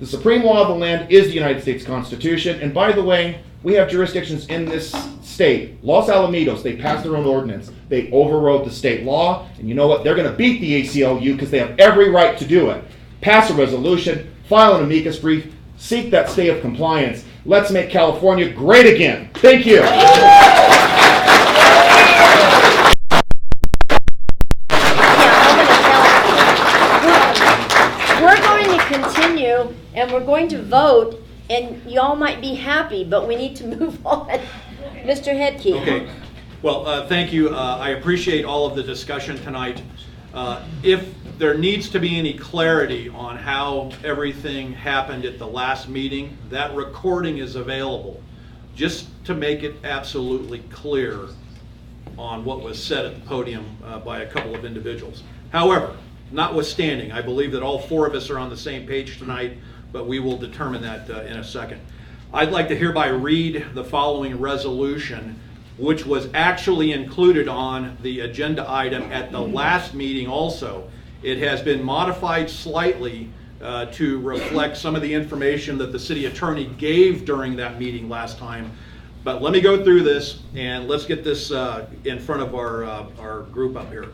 The supreme law of the land is the United States Constitution. And by the way, we have jurisdictions in this state. Los Alamitos, they passed their own ordinance. They overrode the state law. And you know what? They're going to beat the ACLU because they have every right to do it. Pass a resolution, file an amicus brief, seek that state of compliance. Let's make California great again. Thank you. We're going to continue and we're going to vote, and y'all might be happy, but we need to move on. Mr. Hedke. Okay. Well, thank you. I appreciate all of the discussion tonight. If there needs to be any clarity on how everything happened at the last meeting, that recording is available, just to make it absolutely clear on what was said at the podium by a couple of individuals. However, notwithstanding, I believe that all four of us are on the same page tonight, but we will determine that in a second. I'd like to hereby read the following resolution, which was actually included on the agenda item at the last meeting also. It has been modified slightly to reflect some of the information that the city attorney gave during that meeting last time. But let me go through this and let's get this in front of our group up here.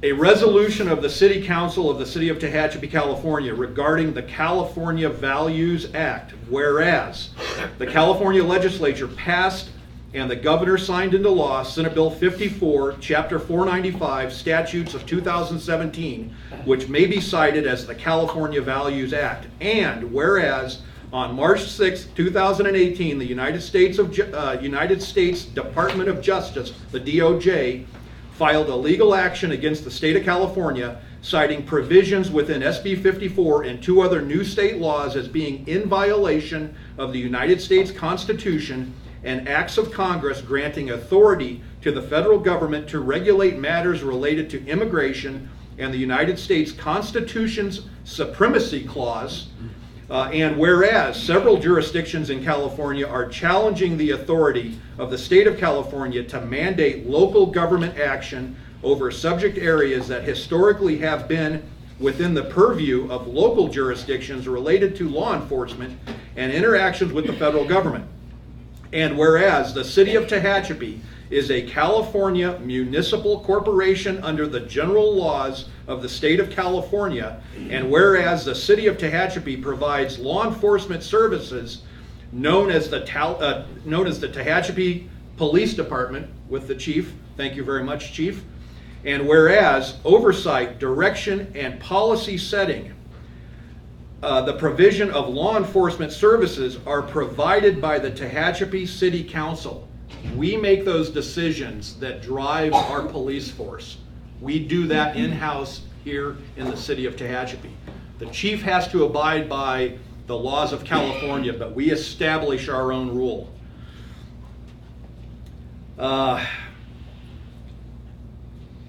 A resolution of the City Council of the City of Tehachapi, California regarding the California Values Act, whereas the California Legislature passed and the governor signed into law Senate Bill 54, Chapter 495, Statutes of 2017, which may be cited as the California Values Act. And whereas on March 6, 2018, the United States Department of Justice, the DOJ, filed a legal action against the state of California, citing provisions within SB 54 and two other new state laws as being in violation of the United States Constitution and acts of Congress granting authority to the federal government to regulate matters related to immigration and the United States Constitution's Supremacy Clause. And whereas several jurisdictions in California are challenging the authority of the state of California to mandate local government action over subject areas that historically have been within the purview of local jurisdictions related to law enforcement and interactions with the federal government. And whereas the city of Tehachapi is a California municipal corporation under the general laws of the state of California, and whereas the city of Tehachapi provides law enforcement services known as the Tehachapi Police Department with the chief, thank you very much, chief, and whereas oversight, direction, and policy setting, the provision of law enforcement services are provided by the Tehachapi City Council. We make those decisions that drive our police force. We do that in-house here in the city of Tehachapi. The chief has to abide by the laws of California, but we establish our own rule.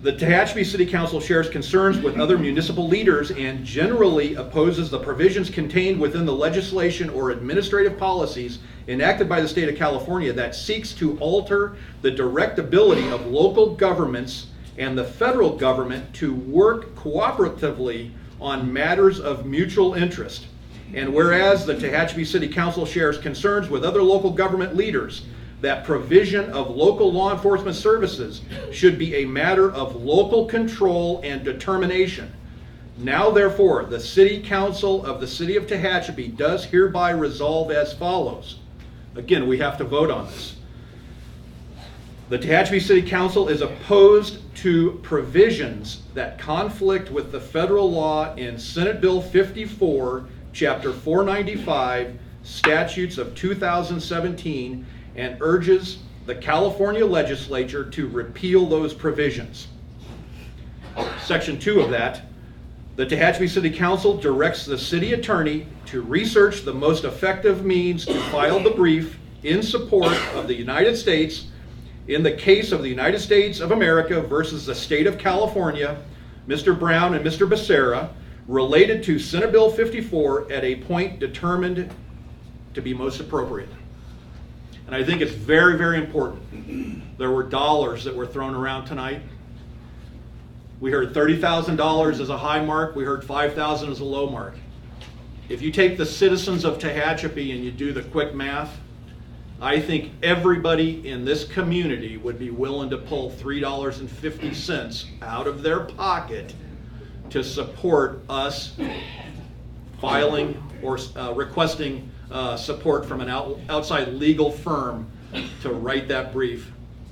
The Tehachapi City Council shares concerns with other municipal leaders and generally opposes the provisions contained within the legislation or administrative policies enacted by the state of California that seeks to alter the direct ability of local governments and the federal government to work cooperatively on matters of mutual interest. And whereas the Tehachapi City Council shares concerns with other local government leaders that provision of local law enforcement services should be a matter of local control and determination. Now therefore, the City Council of the City of Tehachapi does hereby resolve as follows. Again, we have to vote on this. The Tehachapi City Council is opposed to provisions that conflict with the federal law in Senate Bill 54, Chapter 495, Statutes of 2017, and urges the California legislature to repeal those provisions. Section 2 of that, the Tehachapi City Council directs the city attorney to research the most effective means to file the brief in support of the United States in the case of the United States of America versus the state of California, Mr. Brown and Mr. Becerra, related to Senate Bill 54 at a point determined to be most appropriate. And I think it's very, very important. There were dollars that were thrown around tonight. We heard $30,000 as a high mark. We heard $5,000 as a low mark. If you take the citizens of Tehachapi and you do the quick math, I think everybody in this community would be willing to pull $3.50 out of their pocket to support us filing or requesting support from an outside legal firm to write that brief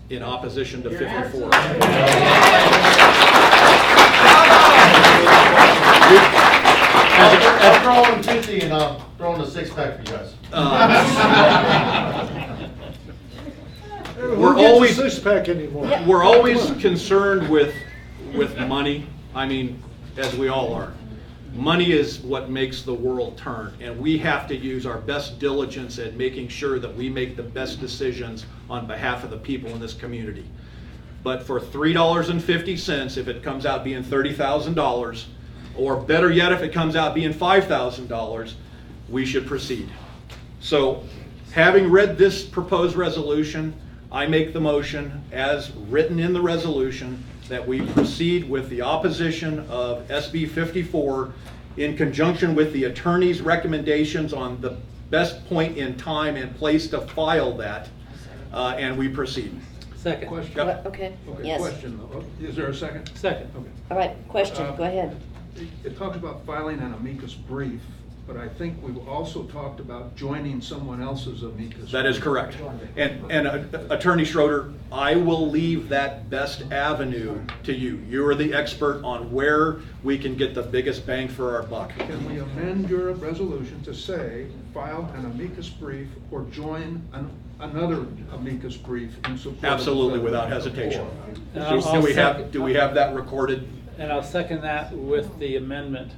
in opposition to 54. I'll throw in 50 and I'll throw in a 6-pack for you guys. We're always concerned with money. I mean, as we all are. Money is what makes the world turn, and we have to use our best diligence at making sure that we make the best decisions on behalf of the people in this community. But for $3.50, if it comes out being $30,000, or better yet, if it comes out being $5,000, we should proceed. So, having read this proposed resolution, I make the motion as written in the resolution that we proceed with the opposition of SB 54 in conjunction with the attorney's recommendations on the best point in time and place to file that, and we proceed. Second. Question. What? Okay. Yes. Question though. Is there a second? Second. Okay. All right, question, go ahead. It talks about filing an amicus brief, but I think we've also talked about joining someone else's amicus. That is correct. And Attorney Schroeder, I will leave that best avenue to you. You are the expert on where we can get the biggest bang for our buck. Can we amend your resolution to say, file an amicus brief or join another amicus brief in support? Absolutely, without hesitation. Do we have that recorded? And I'll second that with the amendment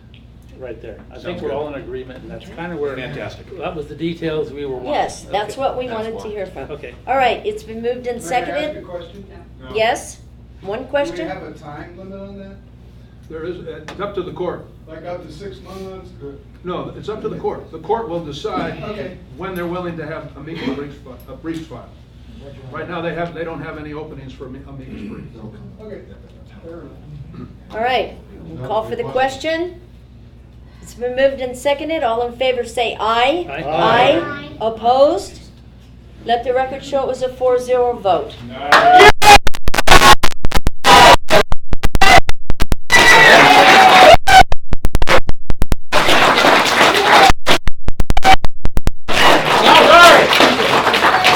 right there. I think we're all in agreement, and that's kind of where. Fantastic. That was the details we were wanting. Yes, that's Okay. what we wanted to hear from. Okay. All right, it's been moved and seconded. Can I ask a question? No. Yes? One question? Do we have a time limit on that? There is, it's up to the court. Like up to 6 months? No, it's up to the court. The court will decide Okay. when they're willing to have amicus briefs filed. Right now, they don't have any openings for amicus briefs. Okay. All right, we'll call for the question. It's been moved and seconded. All in favor say aye. Aye. Aye. Opposed? Let the record show it was a 4-0 vote.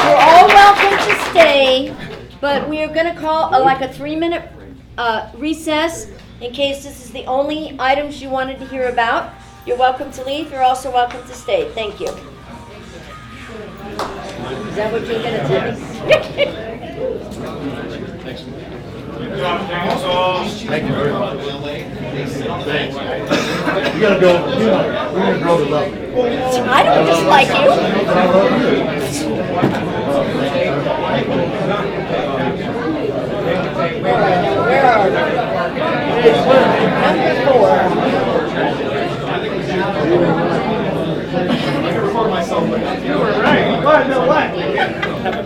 You're all welcome to stay, but we are going to call like a 3-minute recess in case this is the only items you wanted to hear about. You're welcome to leave. You're also welcome to stay. Thank you. Is that what you're going to tell me? Good job, council. Thank you very much. Thanks. You gotta go, we're gonna grow the love. I don't dislike you. Where are they? Okay.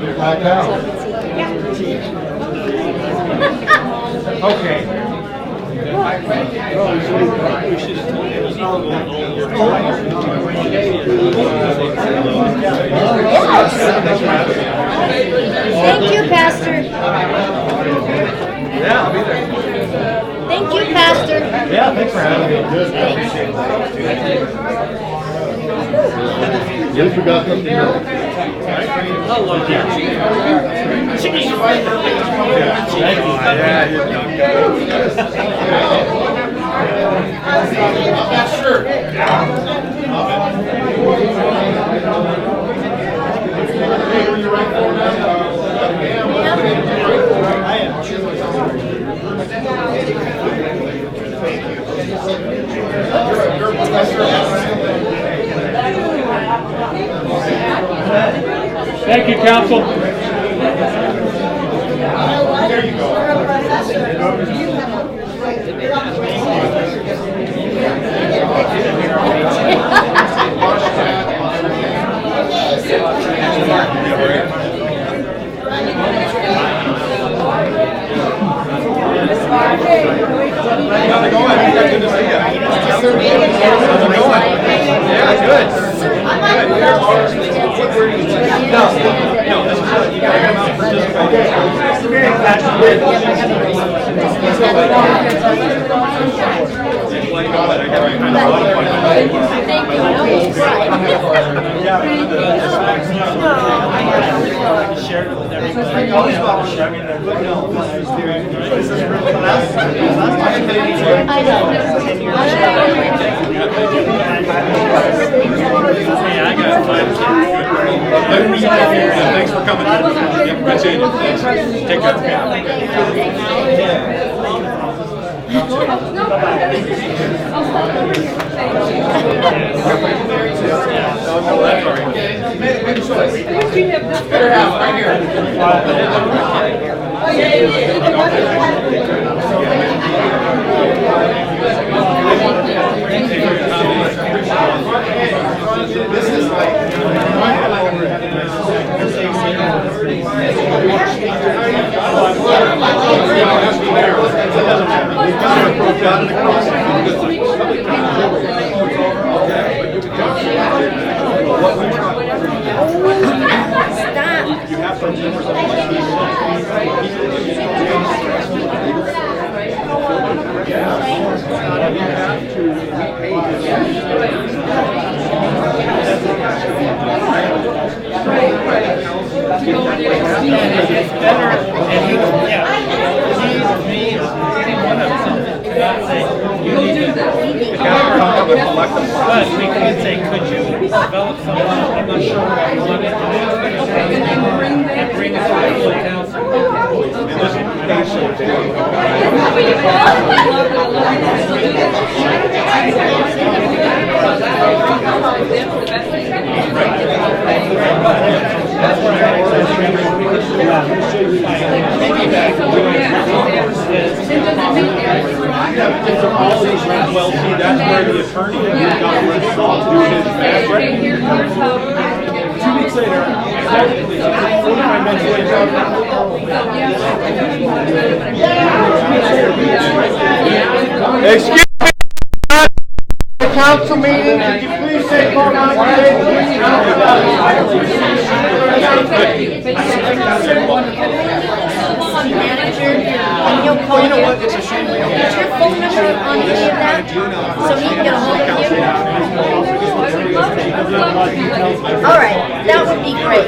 Thank you, Pastor. Yeah, I'll be there. Thank you, Pastor. Yeah, thanks for having me. You forgot something else. Thank you, council. There you go. How's it going? Good to see you. How's it going? Yeah, good. No, this is good. You gotta come out and participate. Shared it with everybody. This is really last I got 5 kids. Thanks for coming. Good seeing you. Thanks. Take care. This is like But we could say, could you develop something? I'm not sure what I want it to do. And bring it to the full council. Well, see, that's where the attorney got ready to do his magic. 2 weeks later, technically, 45 minutes later. Excuse me, the council meeting, could you please say more on Manager, and he'll call you. Is your phone number on any of that? So he can get a hold of you? All right, that would be great.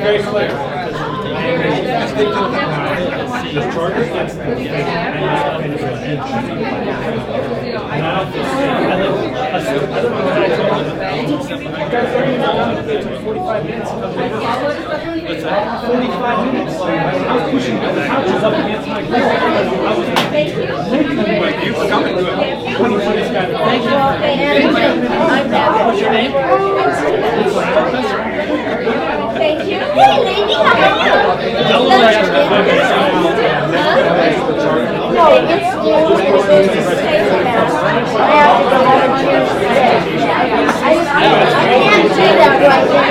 Very clear. What's your name? Thank you. Hey, lady, how are you? No, it's you. I have to go over here. I can't do that right now.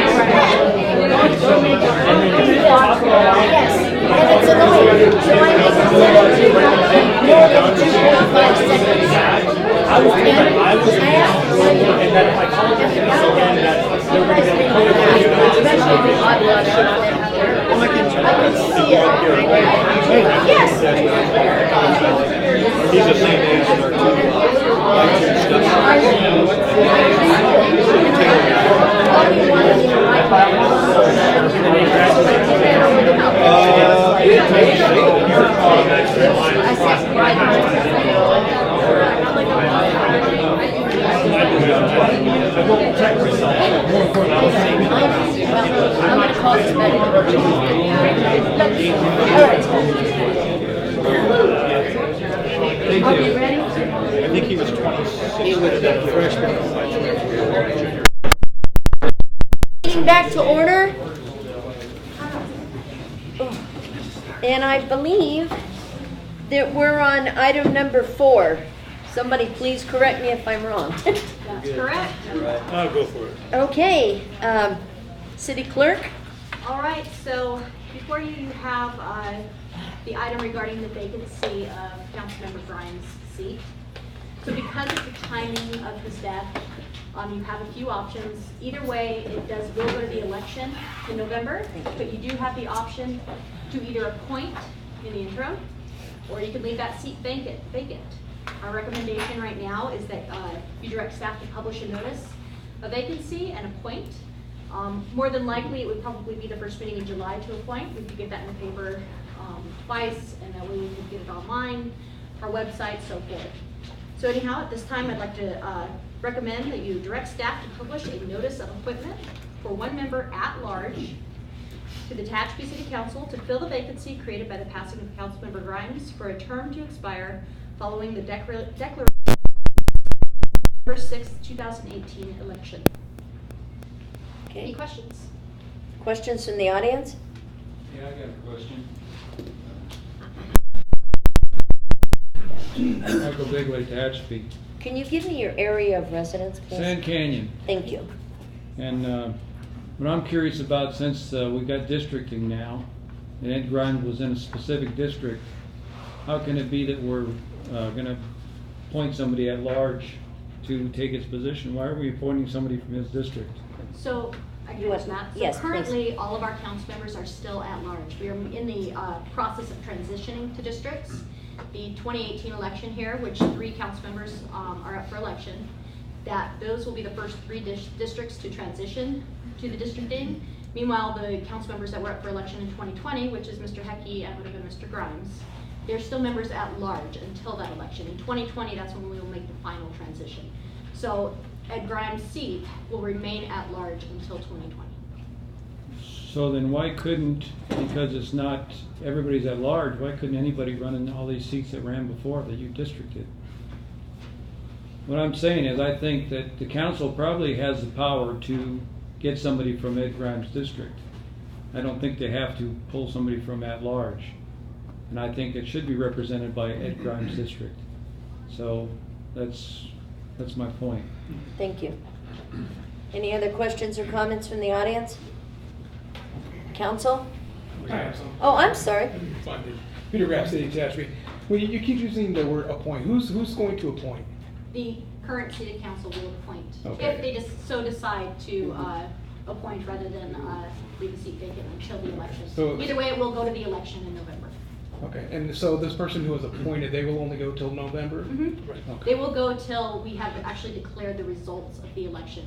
Yes, and it's annoying. So I make it more than 2.5 seconds. I was and that if I called them again, that they were going to be I can see it. Yes. He's the same age as our I'm going to call this medic. Are you ready? I think he was 26. He would have been a freshman. Meeting back to order. And I believe that we're on item number 4. Somebody please correct me if I'm wrong. That's correct. I'll go for it. Okay, City Clerk. All right, so before you have the item regarding the vacancy of Councilmember Grimes' seat. So because of the timing of his death, you have a few options. Either way, it will go to the election in November, but you do have the option to either appoint in the interim, or you can leave that seat vacant. Our recommendation right now is that you direct staff to publish a notice of vacancy and appoint. More than likely, it would probably be the first meeting in July to appoint. We could get that in the paper twice, and that way we could get it online, our website, so forth. So anyhow, at this time, I'd like to recommend that you direct staff to publish a notice of appointment for one member at large to the Tehachapi City Council to fill the vacancy created by the passing of Councilmember Grimes for a term to expire following the declaration November 6th, 2018 election. Okay. Any questions? Questions from the audience? Yeah, I got a question. Michael Bigley, Tehachapi. Can you give me your area of residence, please? Sand Canyon. Thank you. And what I'm curious about, since we got districting now, and Ed Grimes was in a specific district, how can it be that we're going to appoint somebody at large to take his position? Why are we appointing somebody from his district? So, I can answer that. So yes, currently, all of our council members are still at large. We are in the process of transitioning to districts. The 2018 election here, which 3 council members are up for election, those will be the first 3 districts to transition to the districting. Meanwhile, the council members that were up for election in 2020, which is Mr. Heckey and would have been Mr. Grimes, they're still members at large until that election. In 2020, that's when we will make the final transition. So Ed Grimes' seat will remain at large until 2020. So then why couldn't, because it's not, everybody's at large, why couldn't anybody run in all these seats that ran before that you districted? What I'm saying is I think that the council probably has the power to get somebody from Ed Grimes' district. I don't think they have to pull somebody from at large. And I think it should be represented by Ed Grimes' district. So that's my point. Thank you. Any other questions or comments from the audience? Council? Oh, I'm sorry. Peter Graff, City Tehachapi. Well, you keep using the word appoint. Who's going to appoint? The current city council will appoint, Okay. if they so decide to appoint rather than leave the seat vacant until the election. So- Either way, it will go to the election in November. Okay, and so this person who was appointed, they will only go till November? Mhm. Right. Okay. They will go till we have actually declared the results of the election.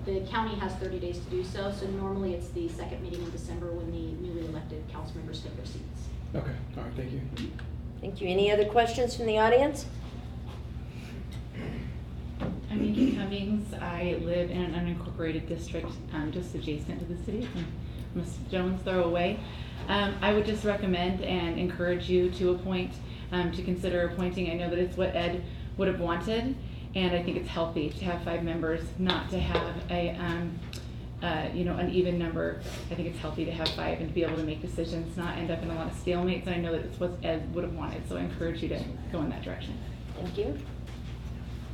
The county has 30 days to do so, so normally it's the second meeting in December when the newly elected council members take their seats. Okay, all right, thank you. Thank you. Any other questions from the audience? I'm Nikki Cummings. I live in an unincorporated district just adjacent to the city. Ms. Jones Throwaway. I would just recommend and encourage you to appoint, to consider appointing. I know that it's what Ed would have wanted, and I think it's healthy to have 5 members, not to have a an even number. I think it's healthy to have 5 and to be able to make decisions, not end up in a lot of stalemates. And I know that it's what Ed would have wanted, so I encourage you to go in that direction. Thank you.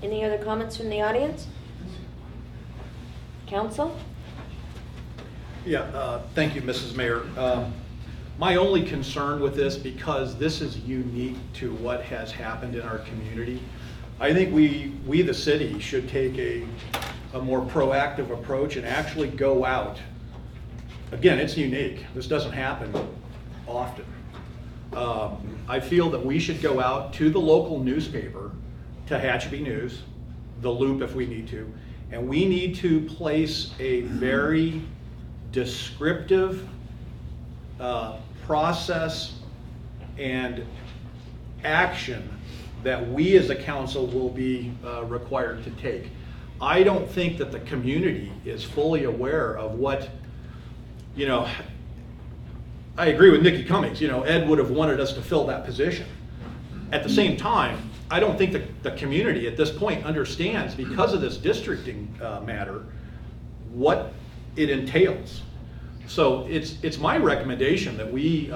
Any other comments from the audience? Council? Yeah, thank you, Mrs. Mayor. My only concern with this, because this is unique to what has happened in our community, I think we the city, should take a more proactive approach and actually go out. Again, it's unique. This doesn't happen often. I feel that we should go out to the local newspaper, Tehachapi News, the Loop if we need to, and we need to place a very descriptive process and action that we as a council will be required to take. I don't think that the community is fully aware of what, I agree with Nikki Cummings, Ed would have wanted us to fill that position. At the same time, I don't think the community at this point understands, because of this districting matter, what it entails. So it's my recommendation that we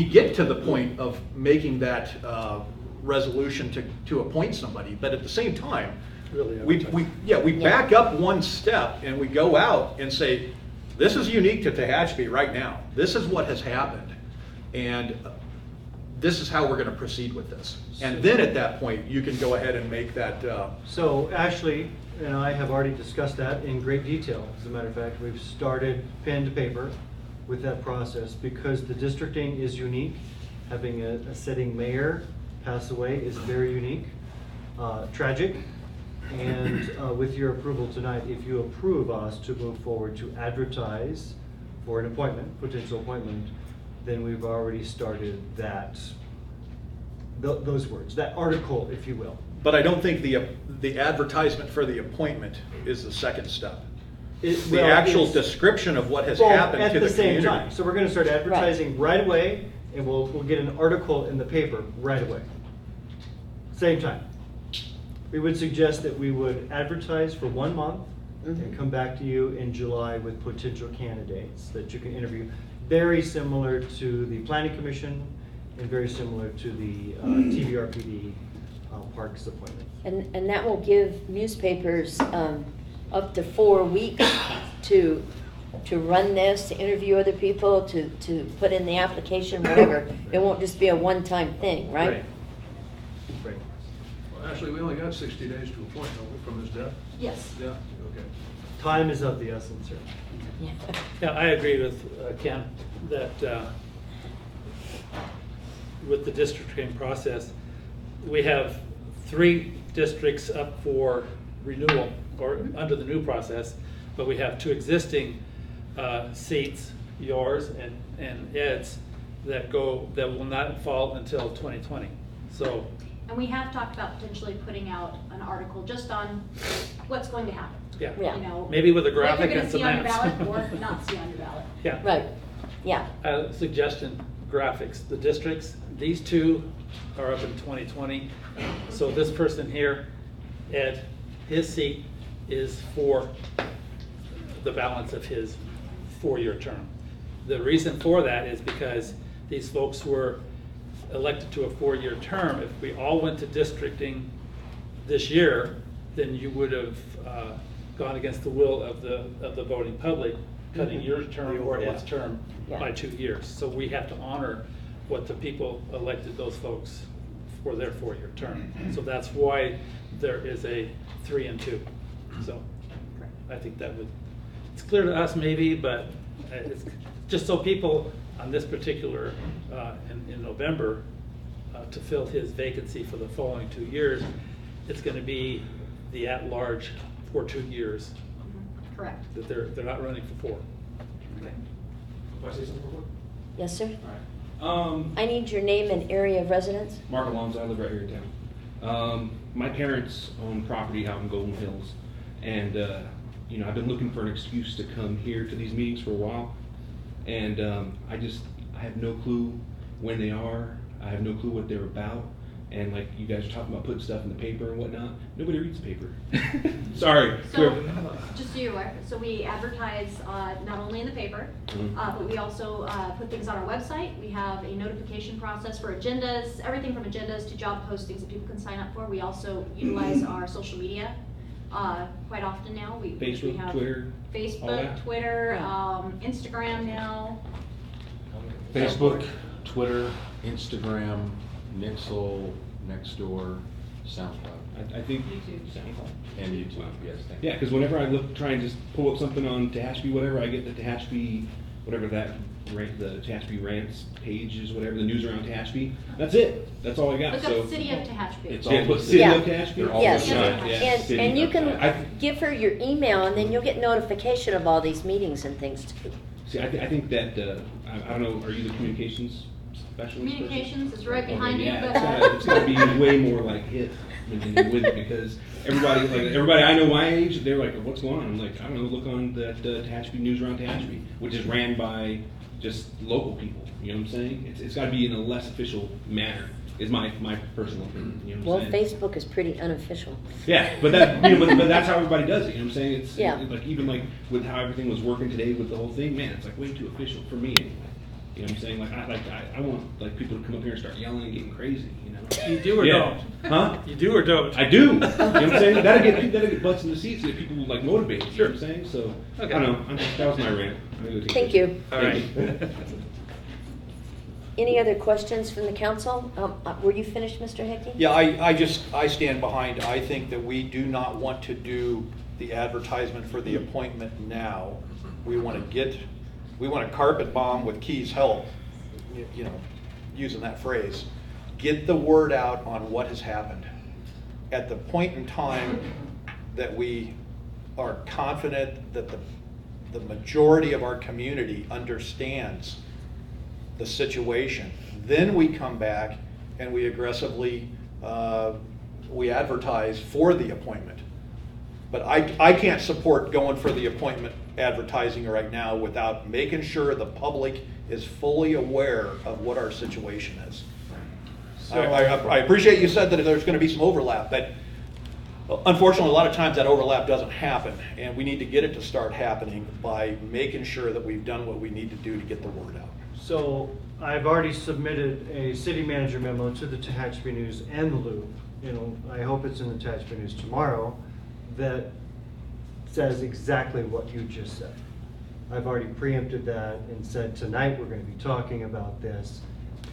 get to the point of making that resolution to appoint somebody, but at the same time, we back up one step and we go out and say, this is unique to Tehachapi right now. This is what has happened, and this is how we're going to proceed with this. And then at that point, you can go ahead and make that. So Ashley and I have already discussed that in great detail. As a matter of fact, we've started pen to paper with that process because the districting is unique. Having a sitting mayor pass away is very unique, tragic. And with your approval tonight, if you approve us to move forward to advertise for an appointment, potential appointment, then we've already started that, those words, that article, if you will. But I don't think the advertisement for the appointment is the second step. The actual description of what has happened to the community. At the same time. So we're going to start advertising right away, and we'll get an article in the paper right away. Same time. We would suggest that we would advertise for 1 month and come back to you in July with potential candidates that you can interview. Very similar to the Planning Commission and very similar to the TVRPD Parks appointment. And that will give newspapers up to 4 weeks to run this, to interview other people, to put in the application, whatever. It won't just be a one-time thing, right? Right. Well, actually, we only got 60 days to appoint from his death. Yes. Yeah, okay. Time is of the essence, sir. Yeah, I agree with Ken that with the districting process, we have 3 districts up for renewal or under the new process, but we have 2 existing seats, yours and Ed's, that will not fall until 2020. So. And we have talked about potentially putting out an article just on what's going to happen. Yeah. You know, maybe with a graphic and some what you're maps. going to see on your ballot or not see on your ballot. Yeah. Right. Yeah. Suggestion, graphics. The districts, these 2 are up in 2020. So this person here, Ed, his seat is for the balance of his 4-year term. The reason for that is because these folks were elected to a 4-year term. If we all went to districting this year, then you would have gone against the will of the voting public, cutting your term or Ed's term by 2 years. So we have to honor what the people elected those folks for their 4-year term. So that's why there is a 3 and 2. So I think that it's clear to us maybe, but it's just so people on this particular, in November, to fill his vacancy for the following 2 years, it's going to be the at-large for 2 years. Correct. That they're not running for 4. Yes, sir. I need your name and area of residence. Mark Alonso, I live right here in town. My parents own property out in Golden Hills, and you know, I've been looking for an excuse to come here to these meetings for a while, and I have no clue when they are. I have no clue what they're about, and like you guys are talking about putting stuff in the paper and whatnot. Nobody reads the paper. Sorry. So, just so you're aware, so we advertise not only in the paper, but we also put things on our website. We have a notification process for agendas, everything from agendas to job postings that people can sign up for. We also utilize our social media quite often now. We Facebook, have Twitter, all Facebook, that? Twitter, Instagram now. Facebook, Twitter, Instagram, Nixle, Nextdoor, SoundCloud. I think SoundCloud. And YouTube, yes, thank you. yeah, because whenever I try and just pull up something on Tehachapi, whatever, I get the Tehachapi, whatever that, the Tehachapi Rants page is, whatever, the news around Tehachapi. That's it. That's all I got. Look So up City of Tehachapi. It's yeah, all but listed. City Yeah. of Tehachapi? They're all Yes. listed. And you can I- give her your email, and then you'll get notification of all these meetings and things too. See, I think that, I don't know, are you the communications specialist? person? Communications is right Okay, behind you, yeah, but it's gotta be way more like hit than with it, because everybody I know my age, they're like, what's going on? I'm like, I don't know, look on that Tehachapi News Around Tehachapi, which is ran by just local people, you know what I'm saying? It's gotta be in a less official manner, is my personal opinion, you know Well, what I'm saying? Facebook is pretty unofficial. Yeah, but that, you know, but that's how everybody does it, you know what I'm saying? It's Yeah. like, even like with how everything was working today with the whole thing, man, it's like way too official for me anyway. You know what I'm saying? I want like people to come up here and start yelling and getting crazy, you know? You do or Yeah. don't? Huh? You do or don't? I do. You know what I'm saying? That'll get butts in the seats and get people like motivated. You know what I'm saying? So Okay. I don't know. That was my rant. I'm gonna go take Thank a you. piss. All Thank right. you. Any other questions from the council? Were you finished, Mr. Hickey? Yeah, I stand behind, I think that we do not want to do the advertisement for the appointment now. We want to carpet bomb with Key's help, you know, using that phrase. Get the word out on what has happened. At the point in time that we are confident that the majority of our community understands the situation, then we come back and we aggressively we advertise for the appointment. But I can't support going for the appointment advertising right now without making sure the public is fully aware of what our situation is. So- I appreciate you said that there's going to be some overlap, but unfortunately, a lot of times that overlap doesn't happen, and we need to get it to start happening by making sure that we've done what we need to do to get the word out. So I've already submitted a city manager memo to the Tehachapi News and the Loop. You know, I hope it's in the Tehachapi News tomorrow, that says exactly what you just said. I've already preempted that and said tonight we're going to be talking about this,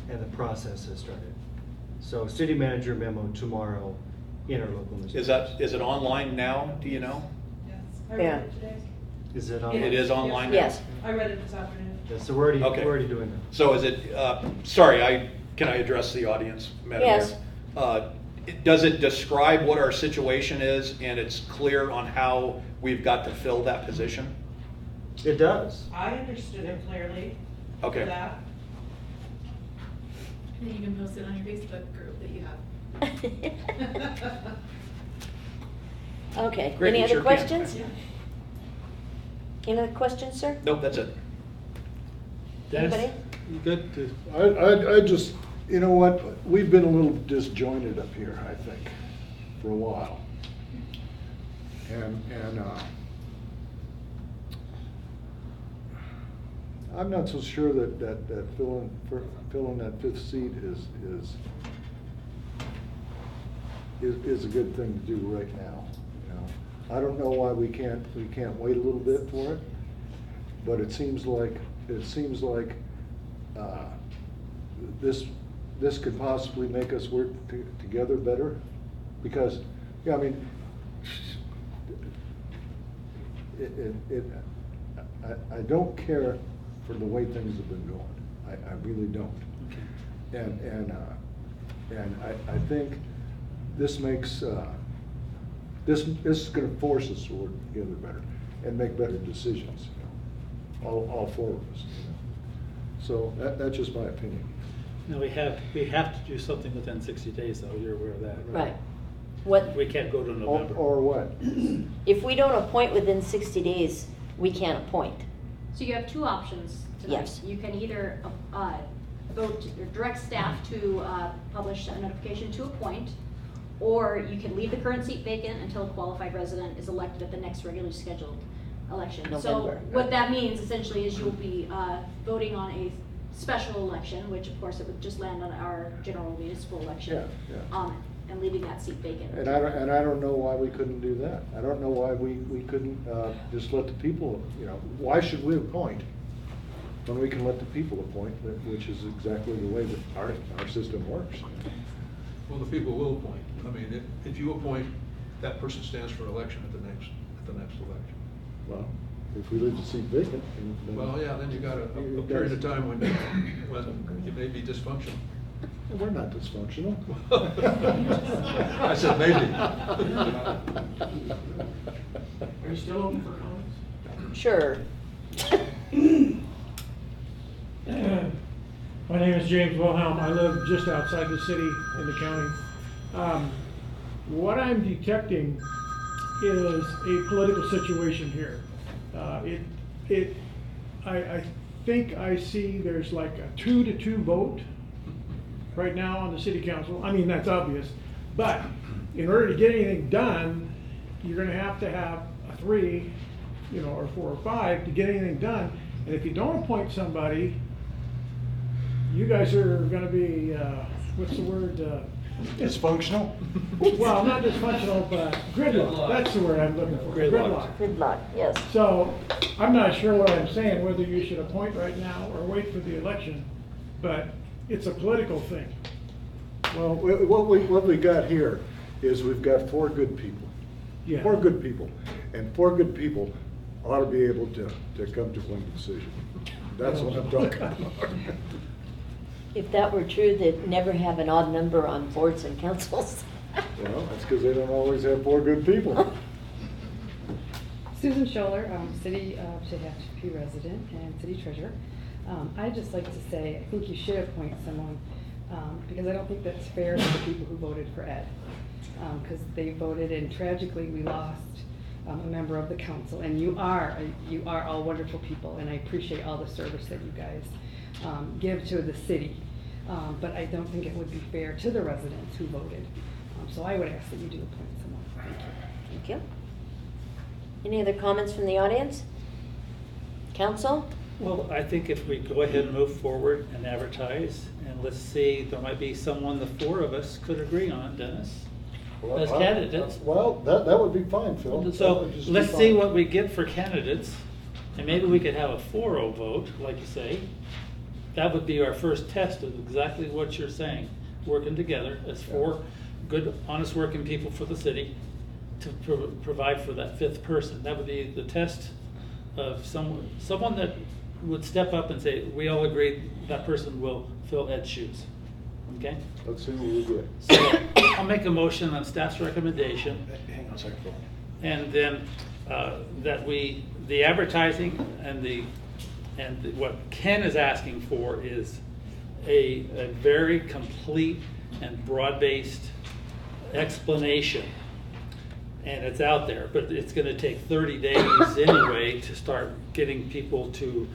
and the process has started. So city manager memo tomorrow in our local news. Is it online now? Do you know? I read it today. Is it on? It is online now? Yes. I read it this afternoon. Yeah, so we're Okay. already doing that. So is it, sorry, can I address the audience, Madam Mayor? Yes. Does it describe what our situation is, and it's clear on how we've got to fill that position? It does. I understood it clearly. Okay. For that. And then you can post it on your Facebook group that you have. Okay, Great, any we other sure can. questions? Any other questions, sir? Nope, that's it. Anybody? Good. I just, you know what, we've been a little disjointed up here, I think, for a while. And I'm not so sure that filling that fifth seat is a good thing to do right now. You know, I don't know why we can't wait a little bit for it, but it seems like this could possibly make us work together better, because, yeah, I mean, I don't care for the way things have been going. I really don't. And I think this makes this is going to force us to work together better and make better decisions. You know, all four of us. You know. So that's just my opinion. No, we have to do something within 60 days, though, you're aware of that, right? Right. What, We can't go to November. Or what? if we don't appoint within 60 days, we can't appoint. So you have two options tonight. Yes. You can either vote or direct staff to publish a notification to appoint, or you can leave the current seat vacant until a qualified resident is elected at the next regularly scheduled election. So November. what that means essentially is you'll be voting on a special election, which of course it would just land on our general municipal election. Yeah. And leaving that seat vacant. And I don't know why we couldn't do that. I don't know why we couldn't just let the people, why should we appoint when we can let the people appoint, which is exactly the way that our system works. Well, the people will appoint. I mean, if you appoint, that person stands for election at the next election. Well, if we leave the seat vacant, then. Well, yeah, then you got a period of time when it may be dysfunctional. We're not dysfunctional. I said maybe. Are you still open for comments? Sure. My name is James Wilhelm. I live just outside the city in the county. What I'm detecting is a political situation here. I think I see there's like a 2-2 vote right now on the city council. I mean, that's obvious, but in order to get anything done, you're gonna have to have a 3, or 4 or 5 to get anything done. And if you don't appoint somebody, you guys are gonna be, what's the word? Dysfunctional? Well, not dysfunctional, but gridlock. That's the word I'm looking for. Gridlock, yes. So, I'm not sure what I'm saying, whether you should appoint right now or wait for the election, but it's a political thing. Well, what we got here is we've got 4 good people. Yeah. 4 good people. And 4 good people ought to be able to come to one decision. That's what I'm talking about. If that were true, they'd never have an odd number on boards and councils. Well, that's because they don't always have 4 good people. Susan Scholler, City of Tehachapi resident and City Treasurer. I'd just like to say, I think you should appoint someone, because I don't think that's fair to the people who voted for Ed. Because they voted, and tragically we lost a member of the council, and you are all wonderful people, and I appreciate all the service that you guys give to the city. But I don't think it would be fair to the residents who voted. So I would ask that you do appoint someone. Thank you. Thank you. Any other comments from the audience? Council? Well, I think if we go ahead and move forward and advertise, and let's see, there might be someone the 4 of us could agree on, Dennis, as candidates. Well, that would be fine, Phil. So let's see what we get for candidates, and maybe we could have a 4-0 vote, like you say. That would be our first test of exactly what you're saying, working together as 4 good, honest working people for the city to provide for that 5th person. That would be the test of someone that would step up and say, we all agree that person will fill Ed's shoes. Okay? Let's see what we get. So I'll make a motion on staff's recommendation. Hang on a second, Phil. And then that the advertising and what Ken is asking for is a very complete and broad-based explanation. And it's out there, but it's going to take 30 days anyway to start getting people to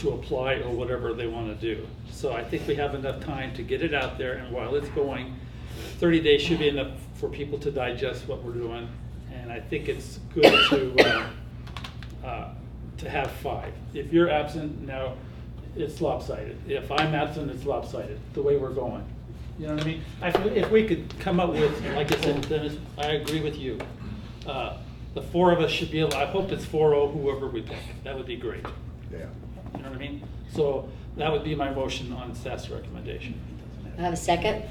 apply or whatever they want to do. So I think we have enough time to get it out there, and while it's going, 30 days should be enough for people to digest what we're doing. And I think it's good to have 5. If you're absent, now it's lopsided. If I'm absent, it's lopsided, the way we're going. You know what I mean? If we could come up with, like I said, Dennis, I agree with you. The 4 of us should be able, I hope it's 4-0, whoever we pick. That would be great. Yeah. You know what I mean? So that would be my motion on staff's recommendation. I have a second.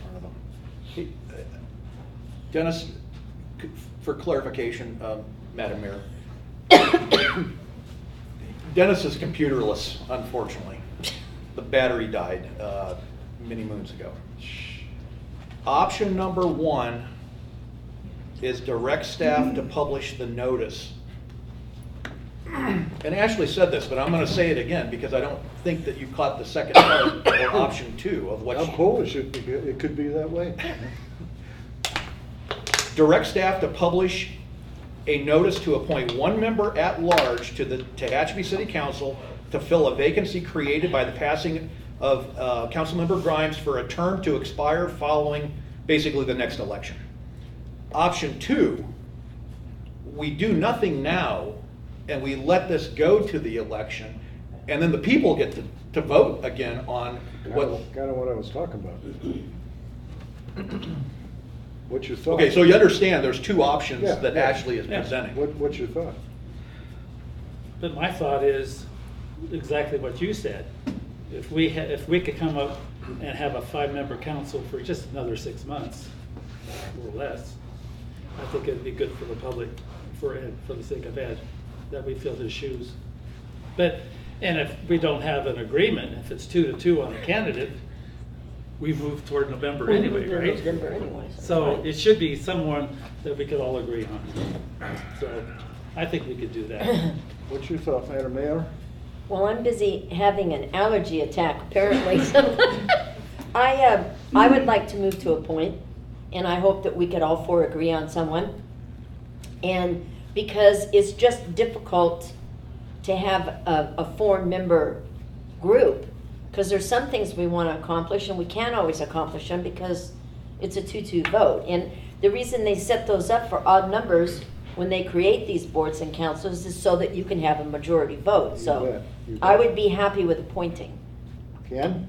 Dennis, for clarification, Madam Mayor, Dennis is computerless, unfortunately. The battery died many moons ago. Option number 1 is direct staff to publish the notice and Ashley said this, but I'm gonna say it again, because I don't think that you caught the second part, or option 2 of what I'm she. Polish, it could be that way. Direct staff to publish a notice to appoint one member at large to the Tehachapi City Council to fill a vacancy created by the passing of Councilmember Grimes for a term to expire following basically the next election. Option 2, we do nothing now and we let this go to the election, and then the people get to vote again on what. Kind of what I was talking about. What's your thought? Okay, so you understand there's 2 options Yeah, that yeah. Ashley is presenting. What's your thought? But my thought is exactly what you said. If we could come up and have a 5-member council for just another 6 months or less, I think it'd be good for the public, for Ed, for the sake of Ed, that we fill his shoes. And if we don't have an agreement, if it's 2-2 on a candidate, we move toward November anyway, right? November anyway. So it should be someone that we could all agree on. So I think we could do that. What's your thought, Madam Mayor? Well, I'm busy having an allergy attack, apparently. So I would like to move to a point, and I hope that we could all 4 agree on someone. And because it's just difficult to have a 4-member group, because there's some things we want to accomplish, and we can't always accomplish them because it's a 2-2 vote. And the reason they set those up for odd numbers when they create these boards and councils is so that you can have a majority vote. So You bet. I would be happy with appointing. Ken?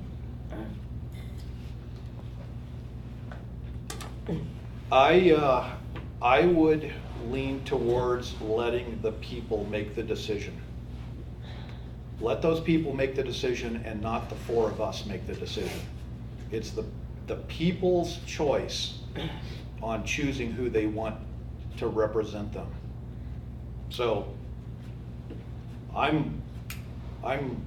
I would lean towards letting the people make the decision. Let those people make the decision and not the 4 of us make the decision. It's the people's choice on choosing who they want to represent them. So I'm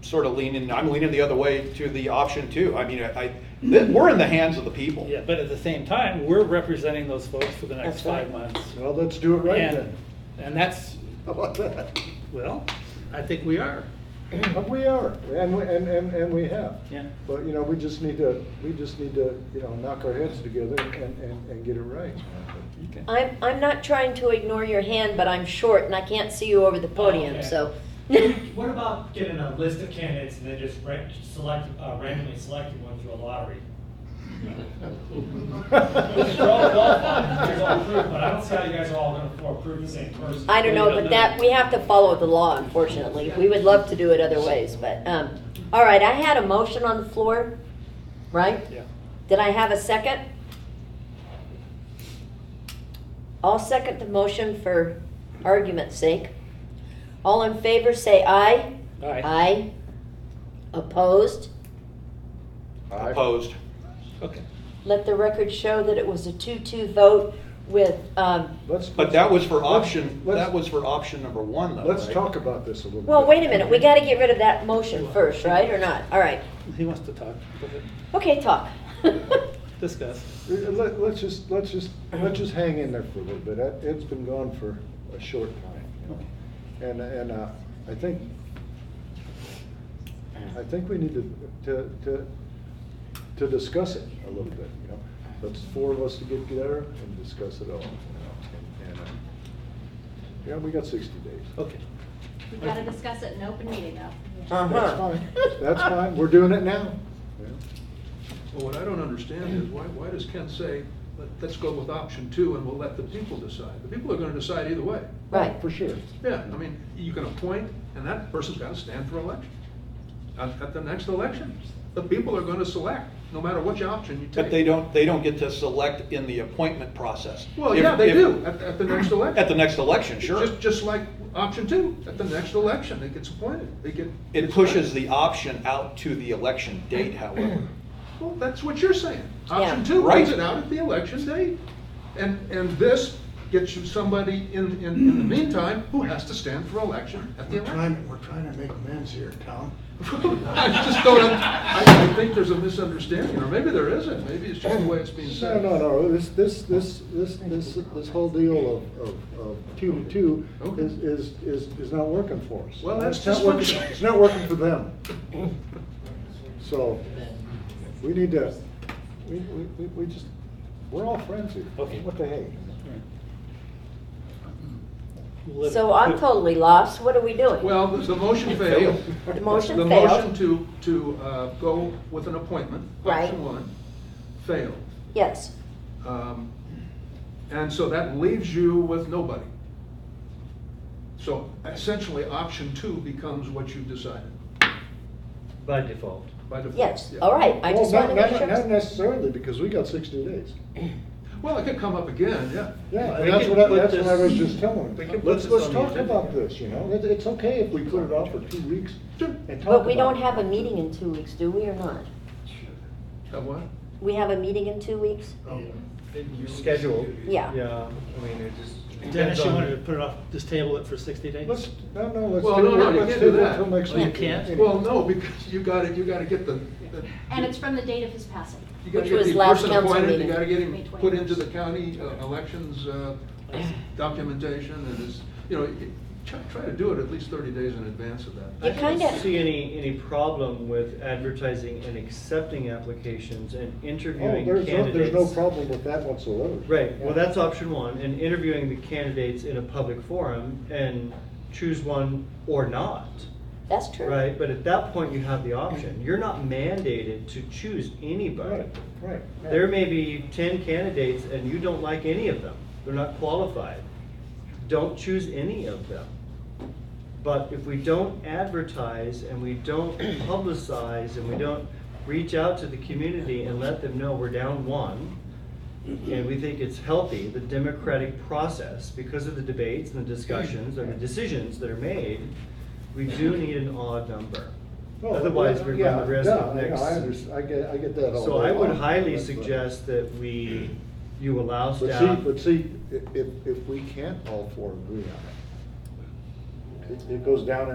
sort of leaning the other way to the option 2. I mean, we're in the hands of the people. Yeah, but at the same time, we're representing those folks for the next That's right. 5 months. Well, let's do it right then. And that's, How about that? well, I think we are. We are, and we have. Yeah. But, we just need to, knock our heads together and get it right. Okay. I'm not trying to ignore your hand, but I'm short and I can't see you over the podium, Okay. so. What about getting a list of candidates and then just randomly selecting one through a lottery? You're all qualified, you're all approved, but I don't see how you guys are all gonna approve the same person. I don't know, but that, we have to follow the law, unfortunately. We would love to do it other ways, but, all right, I had a motion on the floor, right? Yeah. Did I have a second? I'll second the motion for argument's sake. All in favor, say aye. Aye. Aye. Opposed? Opposed. Okay. Let the record show that it was a 2-2 vote with, But that was for option number 1, though. Let's right? talk about this a little bit. well, wait a minute, we gotta get rid of that motion first, right, or not? All right, He wants to talk. Go ahead. okay, talk. Discuss. Let's just hang in there for a little bit. Ed's been gone for a short time. And I think we need to discuss it a little bit, Let's 4 of us to get together and discuss it all, And we got 60 days. Okay. We gotta discuss it in open meeting though. That's fine. That's fine. We're doing it now. Well, what I don't understand is why does Ken say, let's go with option 2 and we'll let the people decide? The people are gonna decide either way. Right. For sure. Yeah, I mean, you can appoint, and that person's gotta stand for election. At the next election, the people are gonna select, no matter which option you take. But they don't get to select in the appointment process. Well, yeah, they do, at the next election. At the next election, sure. Just like option 2, at the next election, it gets appointed. It pushes the option out to the election date, however. Well, that's what you're saying. Option Yeah. 2 Right. runs it out at the election date. And this get you somebody in the meantime who has to stand for election at the election. We're trying to make amends here, Tom. I just don't, I think there's a misunderstanding, or maybe there isn't, maybe it's just the way it's being said. No, this whole deal of 2-2 is not working for us. Well, that's It's not just working- functional. It's not working for them. So, we need to, we just, we're all friends here. Okay. What the heck? So I'm totally lost. What are we doing? Well, the motion failed. The motion The failed. motion to go with an appointment, Right. option one, failed. Yes. And so that leaves you with nobody. So essentially, option two becomes what you decided. By default. By default. Yes. yeah. All right. I just want to make sure. Not necessarily, because we got 60 days. Well, it could come up again, yeah. Yeah, We and that's can what put I this- was just telling we them. can put this Let's on the talk agenda. about this, you know? It's okay if we put it off for 2 weeks and talk But we about don't it. have a meeting in 2 weeks, do we, or not? Have what? We have a meeting in 2 weeks? Scheduled. Yeah. Yeah, I mean, it just. Dennis, you wanted to put it off, just table it for 60 days? Let's Well, do no, it. you Let's can't do do it that. until next Oh, you week. can't? Well, no, because you gotta get the. And it's from the date of his passing. You gotta Which get was the last person council appointed, you meeting. gotta get him May put 21st. into the county elections documentation and his, try to do it at least 30 days in advance of that. You I kind don't of, see any problem with advertising and accepting applications and Oh, interviewing there's candidates. no problem with that whatsoever. Right, well, Yeah. that's option one, and interviewing the candidates in a public forum and choose one or not. that's true. Right, but at that point, you have the option. You're not mandated to choose anybody. Right. There may be 10 candidates and you don't like any of them. They're not qualified. Don't choose any of them. But if we don't advertise and we don't publicize and we don't reach out to the community and let them know we're down one, and we think it's healthy, the democratic process, because of the debates and the discussions and the decisions that are made, we do need an odd number. Oh, Otherwise, we run the risk of yeah, next. I understand, I get that all So day I would long, highly but- suggest that you allow But staff. see, if we can't all four agree on it, it goes down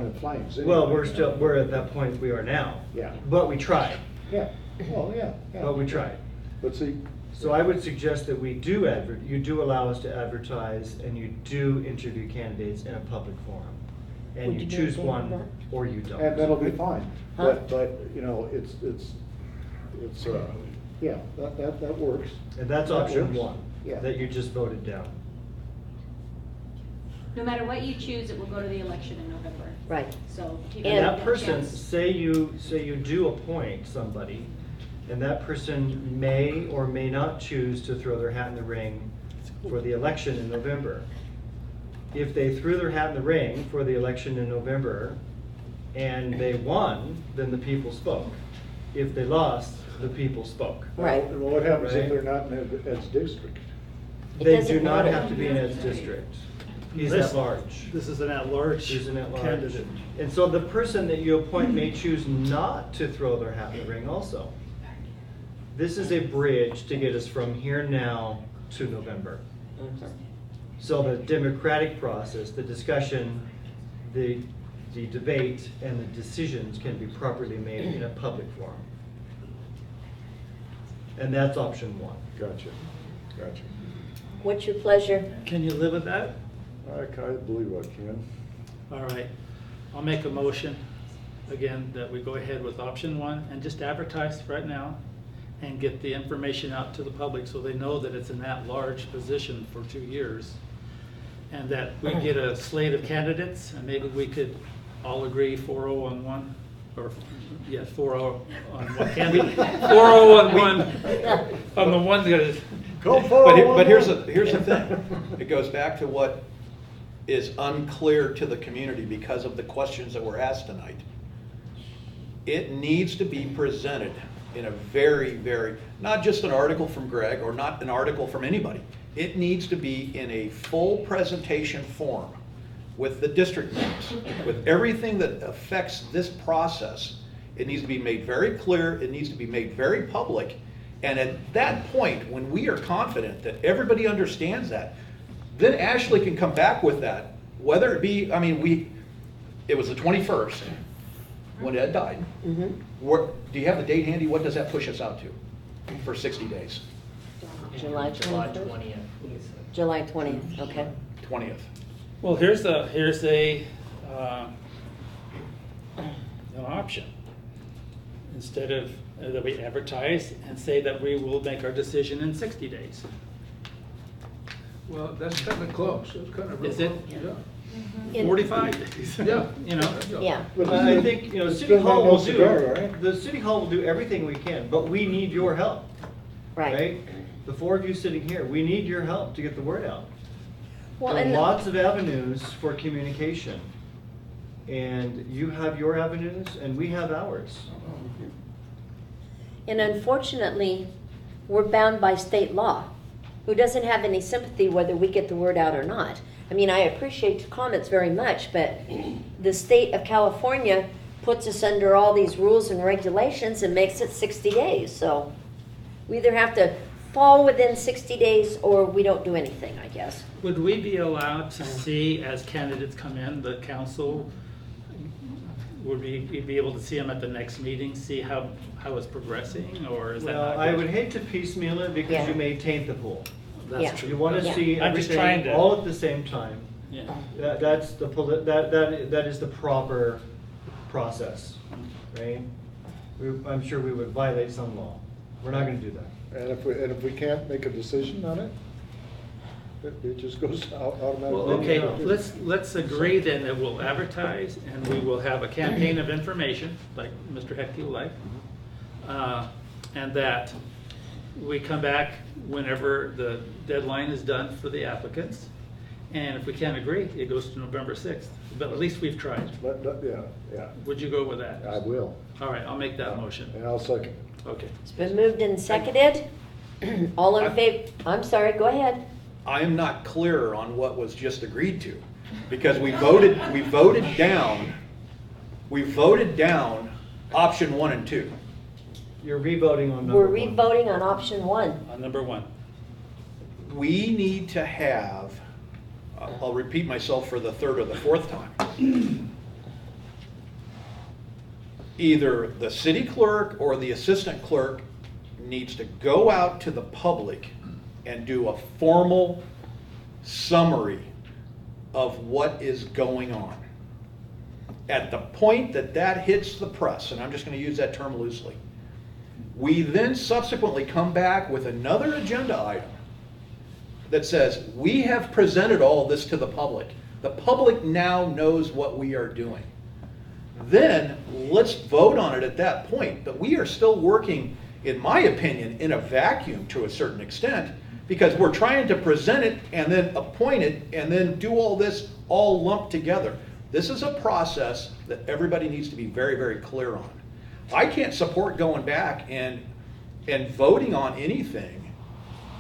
in flames. Well, anyway, we're at that point we are now. Yeah. But we tried, Yeah, well, yeah. but we tried. But see, So I would suggest that we do you do allow us to advertise and you do interview candidates in a public forum. And Would you you be choose okay with one that? or you don't. and that'll be fine, Huh? but, yeah, that works. And that's That option works. one, Yeah. that you just voted down. No matter what you choose, it will go to the election in November. Right. So. people And have that a person, chance. say you do appoint somebody, and that person may or may not choose to throw their hat in the ring for the election in November. If they threw their hat in the ring for the election in November and they won, then the people spoke. If they lost, the people spoke. Right. Well, what happens Right. if they're not in Ed's district? It They doesn't do not matter. have to be in Ed's district. He's This- at large. This is an at-large He's an at-large. candidate. And so the person that you appoint may choose not to throw their hat in the ring also. This is a bridge to get us from here now to November. So the democratic process, the discussion, the debate, and the decisions can be properly made in a public forum. And that's option one. Gotcha. What's your pleasure? Can you live with that? I believe I can. All right, I'll make a motion, again, that we go ahead with option one and just advertise right now and get the information out to the public so they know that it's an at-large position for 2 years. And that we get a slate of candidates, and maybe we could all agree 4-0 on one, or, yeah, 4-0 on one candidate. 4-0 on one, on the one that is. But here's the thing. It goes back to what is unclear to the community because of the questions that were asked tonight. It needs to be presented in a very, not just an article from Greg or not an article from anybody. It needs to be in a full presentation form with the district names, with everything that affects this process. It needs to be made very clear, it needs to be made very public, And at that point, when we are confident that everybody understands that, then Ashley can come back with that, whether it be, I mean, it was the 21st when Ed died. Do you have the date handy? What does that push us out to for 60 days? July 20th. July 20th, okay. 20th. Well, here's an option. Instead of that we advertise and say that we will make our decision in 60 days. Well, that's kind of close. It's kind of. Is it? Yeah. 45 days. Yeah. You know. Yeah. But I think, City Hall will the City Hall will do everything we can, but we need your help. Right. The four of you sitting here, we need your help to get the word out. Well, There are and lots of avenues for communication. And you have your avenues and we have ours. And unfortunately, we're bound by state law, who doesn't have any sympathy whether we get the word out or not. I mean, I appreciate your comments very much, but the state of California puts us under all these rules and regulations and makes it 60 days. So we either have to fall within 60 days or we don't do anything, I guess. Would we be allowed to see, as candidates come in, the council, would we be able to see them at the next meeting, see how it's progressing, or is that Well, not I good? would hate to piecemeal it because Yeah. you may taint the pool. That's Yeah. true. You want to That's see true. I'm just trying everything to. all at the same time. Yeah. That is the proper process, right? I'm sure we would violate some law. We're not going to do that. And if we can't make a decision on it, it just goes automatically. Well, okay, let's agree then that we'll advertise and we will have a campaign of information, like Mr. Hecky will like. And that we come back whenever the deadline is done for the applicants. And if we can't agree, it goes to November 6th. But at least we've tried. Yeah. Would you go with that? I will. All right, I'll make that motion. And I'll second it. Okay. It's been moved and seconded. All in favor? I'm sorry, go ahead. I am not clear on what was just agreed to, because we voted down option 1 and 2. You're revoting on number We're 1. re-voting on option 1. On number 1. We need to have, I'll repeat myself for the third or the fourth time. Either the city clerk or the assistant clerk needs to go out to the public and do a formal summary of what is going on. At the point that hits the press, and I'm just going to use that term loosely, we then subsequently come back with another agenda item that says, we have presented all this to the public. The public now knows what we are doing. Then let's vote on it at that point. But we are still working, in my opinion, in a vacuum to a certain extent, because we're trying to present it and then appoint it and then do all this all lumped together. This is a process that everybody needs to be very, very clear on. I can't support going back and voting on anything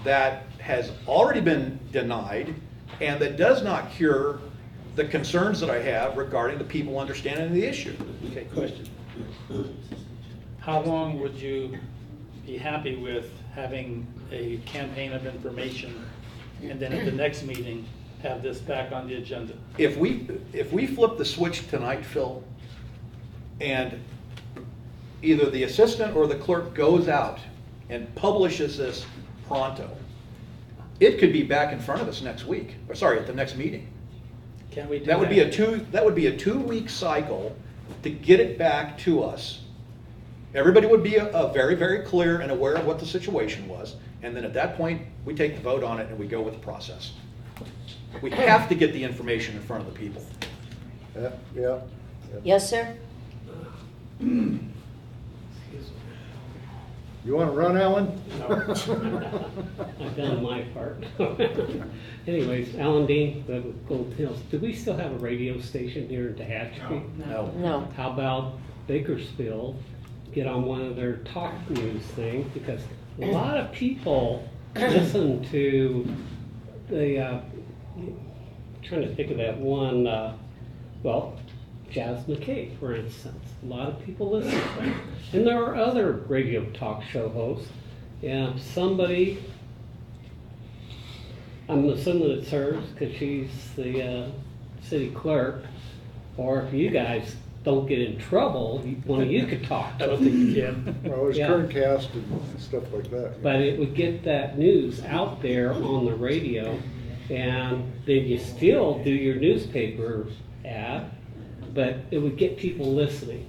that has already been denied and that does not cure the concerns that I have regarding the people understanding the issue. Okay, question. How long would you be happy with having a campaign of information and then at the next meeting have this back on the agenda? If we flip the switch tonight, Phil, and either the assistant or the clerk goes out and publishes this pronto, it could be back in front of us next week, or sorry, at the next meeting. Can we do That would be a 2-week cycle to get it back to us. Everybody would be very, very clear and aware of what the situation was, and then at that point, we take the vote on it and we go with the process. We have to get the information in front of the people. Yeah. Yes, sir? You want to run, Alan? I've done my part. Anyways, Alan Dean, the Gold Hills. Do we still have a radio station here in Tehachapi? No. How about Bakersfield get on one of their talk news things? Because a lot of people listen to the, trying to think of that one, Jazz McKay, for instance. A lot of people listen to that. And there are other radio talk show hosts. And if somebody, I'm assuming it's hers because she's the city clerk, or if you guys don't get in trouble, one of you could talk to I don't think you can. Well, there's Yeah. current cast and stuff like that. But it would get that news out there on the radio, and then you still do your newspaper ad, but it would get people listening.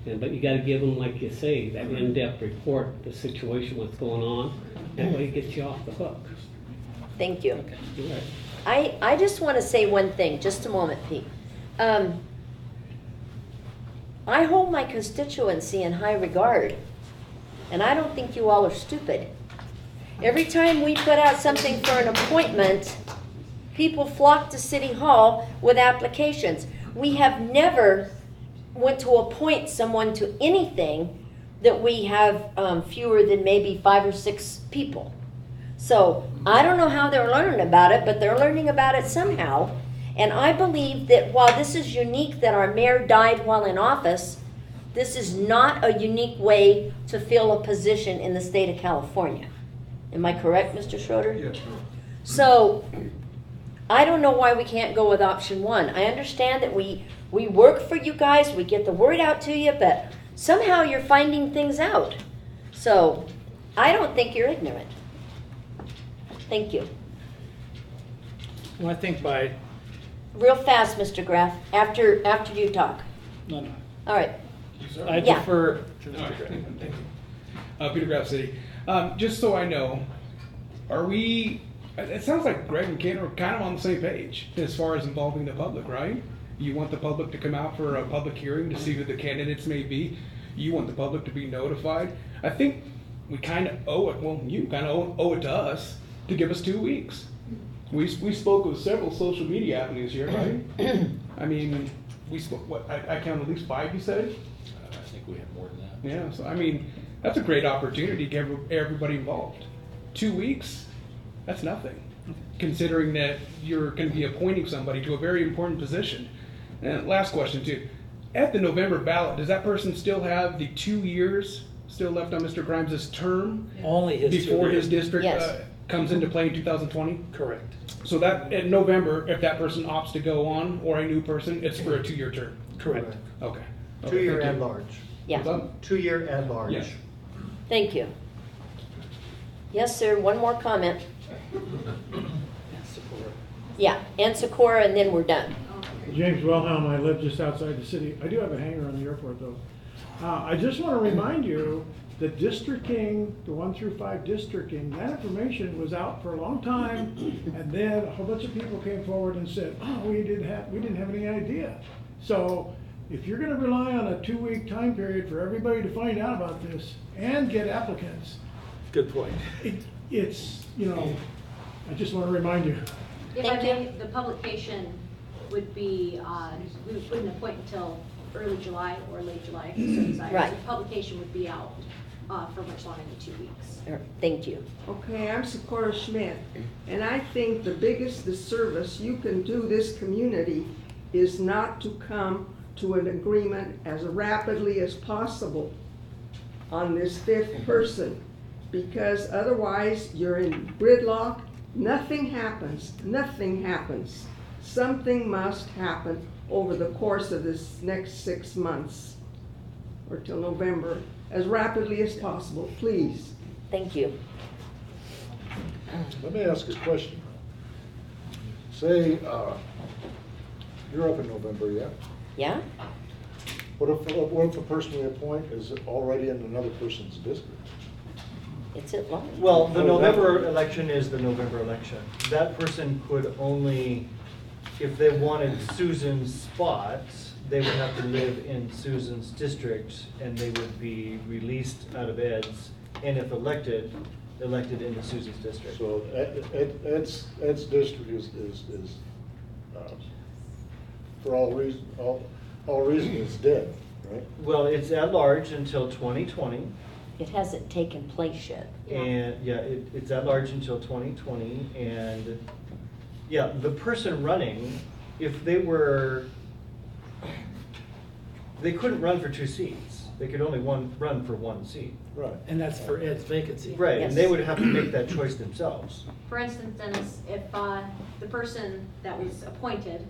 But you gotta give them, like you say, that in-depth report, the situation, what's going on, that way it gets you off the hook. Thank you. You're right. I just want to say one thing, just a moment, Pete. I hold my constituency in high regard, and I don't think you all are stupid. Every time we put out something for an appointment, people flock to City Hall with applications. We have never went to appoint someone to anything that we have fewer than maybe 5 or 6 people. So I don't know how they're learning about it, but they're learning about it somehow. And I believe that while this is unique that our mayor died while in office, this is not a unique way to fill a position in the state of California. Am I correct, Mr. Schroeder? Yes, So I don't know why we can't go with option 1. I understand that we work for you guys, we get the word out to you, but somehow you're finding things out. So I don't think you're ignorant. Thank you. Well, I think by, Real fast, Mr. Graff, after you talk. no. All right. I Yeah. defer to All Mr. right, Gray. thank you. Peter Graff City. Just so I know, are we, it sounds like Greg and Ken are kind of on the same page as far as involving the public, right? You want the public to come out for a public hearing to see who the candidates may be. You want the public to be notified. I think we kind of owe it, well, you kind of owe it to us to give us 2 weeks. We spoke with several social media avenues here, right? I mean, we spoke, what, I counted at least 5, you said? I think we have more than that. Yeah, so I mean, that's a great opportunity to get everybody involved. 2 weeks, that's nothing, considering that you're going to be appointing somebody to a very important position. And last question too, at the November ballot, does that person still have the 2 years still left on Mr. Grimes' term? Only his 2 before years. his district Yes. comes into play in 2020? Correct. So that, in November, if that person opts to go on, or a new person, it's for a 2-year term? Correct. Okay. 2-year thank at you. large. Yeah. What's up? 2-year at large. Yes. Thank you. Yes, sir. One more comment. Yeah, and Socorro, and then we're done. James Wilhelm, I live just outside the city. I do have a hangar on the airport though. I just want to remind you that districting, the 1 through 5 districting, that information was out for a long time, and then a whole bunch of people came forward and said, oh, we didn't have any idea. So if you're gonna rely on a 2-week time period for everybody to find out about this and get applicants, Good point. it's, I just want to remind you. If I may, the publication would be, we wouldn't appoint until early July or late July, so desires. Right. The publication would be out for much longer than 2 weeks. Thank you. Okay, I'm Socorro Schmidt, and I think the biggest disservice you can do this community is not to come to an agreement as rapidly as possible on this 5th person, because otherwise you're in gridlock, nothing happens, nothing happens. Something must happen over the course of this next 6 months, or till November, as rapidly as possible, please. Thank you. Let me ask a question. Say, you're up in November, yeah? Yeah? What if the person we appoint is already in another person's district? It's at large. Well, the November election is the November election. That person could only, if they wanted Susan's spot, they would have to live in Susan's district, and they would be released out of Ed's, and if elected into Susan's district. So Ed's district is for all reason is dead, right? Well, it's at large until 2020. It hasn't taken place yet. And yeah, it's at large until 2020, and yeah, the person running, if they couldn't run for 2 seats. They could only run for one seat. Right. And that's for Ed's vacancy. Right, and they Yes. would have to make that choice themselves. For instance, Dennis, if the person that was appointed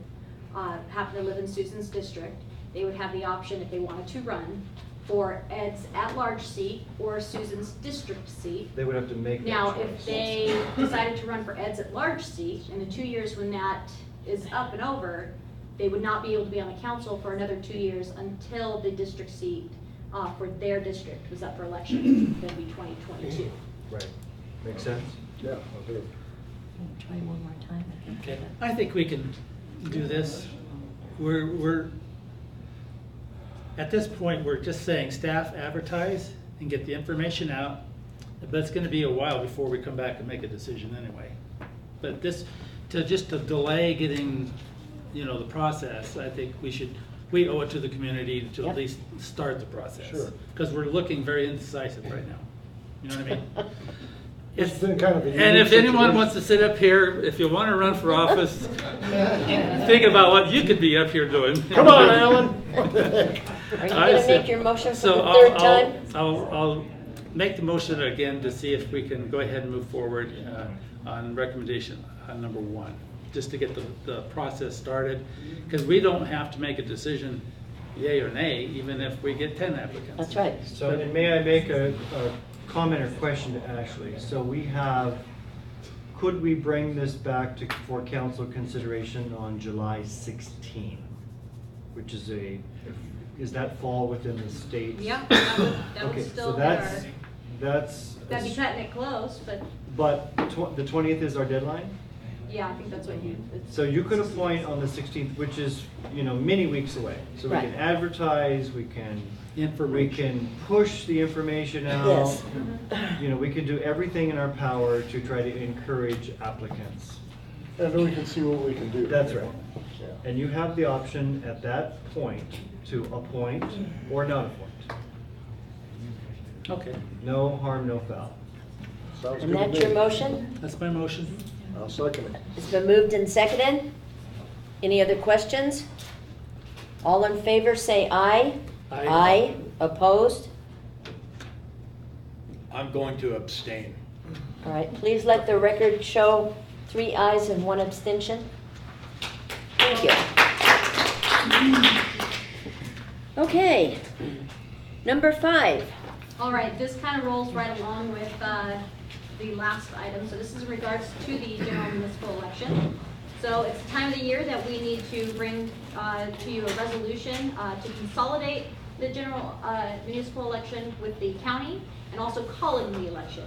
happened to live in Susan's district, they would have the option, if they wanted to run, for Ed's at-large seat or Susan's district seat. They would have to make that Now, choice. if they decided to run for Ed's at-large seat, in the 2 years when that is up and over, they would not be able to be on the council for another 2 years until the district seat for their district was up for election. That'd be 2022. Right, makes sense? Yeah, okay. Try one more time. Okay, I think we can do this. We're at this point, we're just saying staff advertise and get the information out, but it's gonna be a while before we come back and make a decision anyway. But this, to delay getting, the process, I think we owe it to the community to at least start the process. Sure. Because we're looking very indecisive right now. You know what I mean? It's been kind of a And unique if anyone situation. wants to sit up here, if you want to run for office, think about what you could be up here doing. Come on, Alan. Are you gonna make your motion for the third time? I'll make the motion again to see if we can go ahead and move forward on recommendation on number 1, just to get the process started. Because we don't have to make a decision yay or nay, even if we get 10 applicants. That's right. So, and may I make a comment or question to Ashley? So could we bring this back for council consideration on July 16? Which is that fall within the state? Yeah, that would Okay, still so be that'd be cutting it close, but But the 20th is our deadline? yeah, I think that's what So you could appoint on the 16th, which is, many weeks away. So we Right. can advertise, we can push the information out. Yes. We can do everything in our power to try to encourage applicants. And then we can see what we can do. That's right. Yeah. And you have the option at that point to appoint or not appoint. Okay, No harm, no foul. Sounds And good to that's me. your motion? that's my motion. I'll second it. It's been moved and seconded. Any other questions? All in favor, say aye. Aye. Aye. Opposed? I'm going to abstain. All right, please let the record show 3 ayes and 1 abstention. Thank you. Okay, number 5. All right, this kind of rolls right along with the last item. So this is in regards to the general municipal election. So it's the time of the year that we need to bring to you a resolution to consolidate the general municipal election with the county and also calling the election.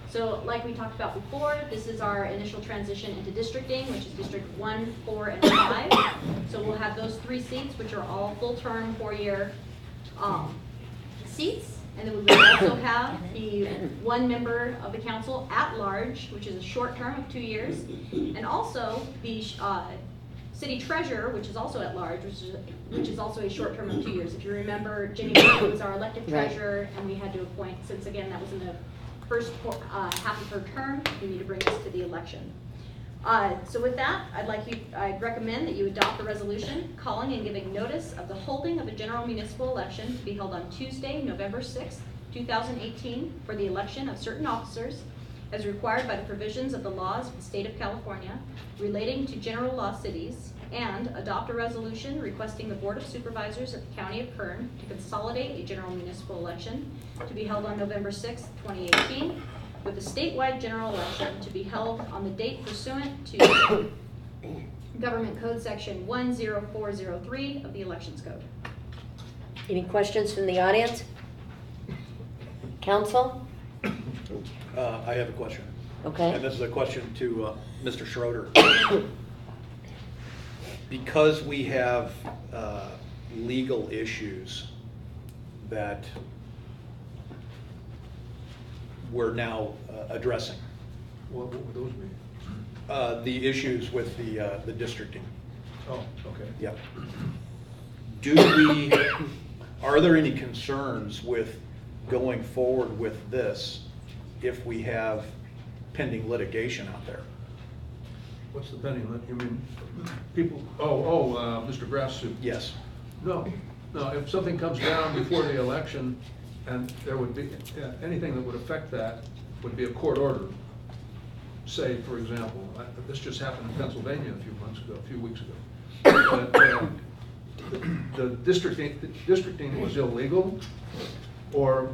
So like we talked about before, this is our initial transition into districting, which is District 1, 4, and 5. So we'll have those 3 seats, which are all full-term 4-year seats. And then we will also have the 1 member of the council at large, which is a short term of 2 years. And also the city treasurer, which is also at large, which is also a short term of 2 years. If you remember, Jenny Burke was our elected treasurer, and we had to appoint, since again that was in the first half of her term, we need to bring this to the election. So with that, I'd recommend that you adopt the resolution calling and giving notice of the holding of a general municipal election to be held on Tuesday, November 6th, 2018, for the election of certain officers as required by the provisions of the laws of the state of California relating to general law cities, and adopt a resolution requesting the Board of Supervisors of the County of Kern to consolidate a general municipal election to be held on November 6th, 2018, with a statewide general election to be held on the date pursuant to Government Code Section 10403 of the Elections Code. Any questions from the audience? Council? I have a question. Okay. And this is a question to Mr. Schroeder. Because we have legal issues that we're now addressing. What would those be? The issues with the districting. Oh, okay. Yep. Are there any concerns with going forward with this if we have pending litigation out there? What's the pending, you mean, people, Mr. Grass suit? Yes. No, No, if something comes down before the election, and there would be, anything that would affect that would be a court order. Say, for example, this just happened in Pennsylvania a few weeks ago. The districting was illegal, or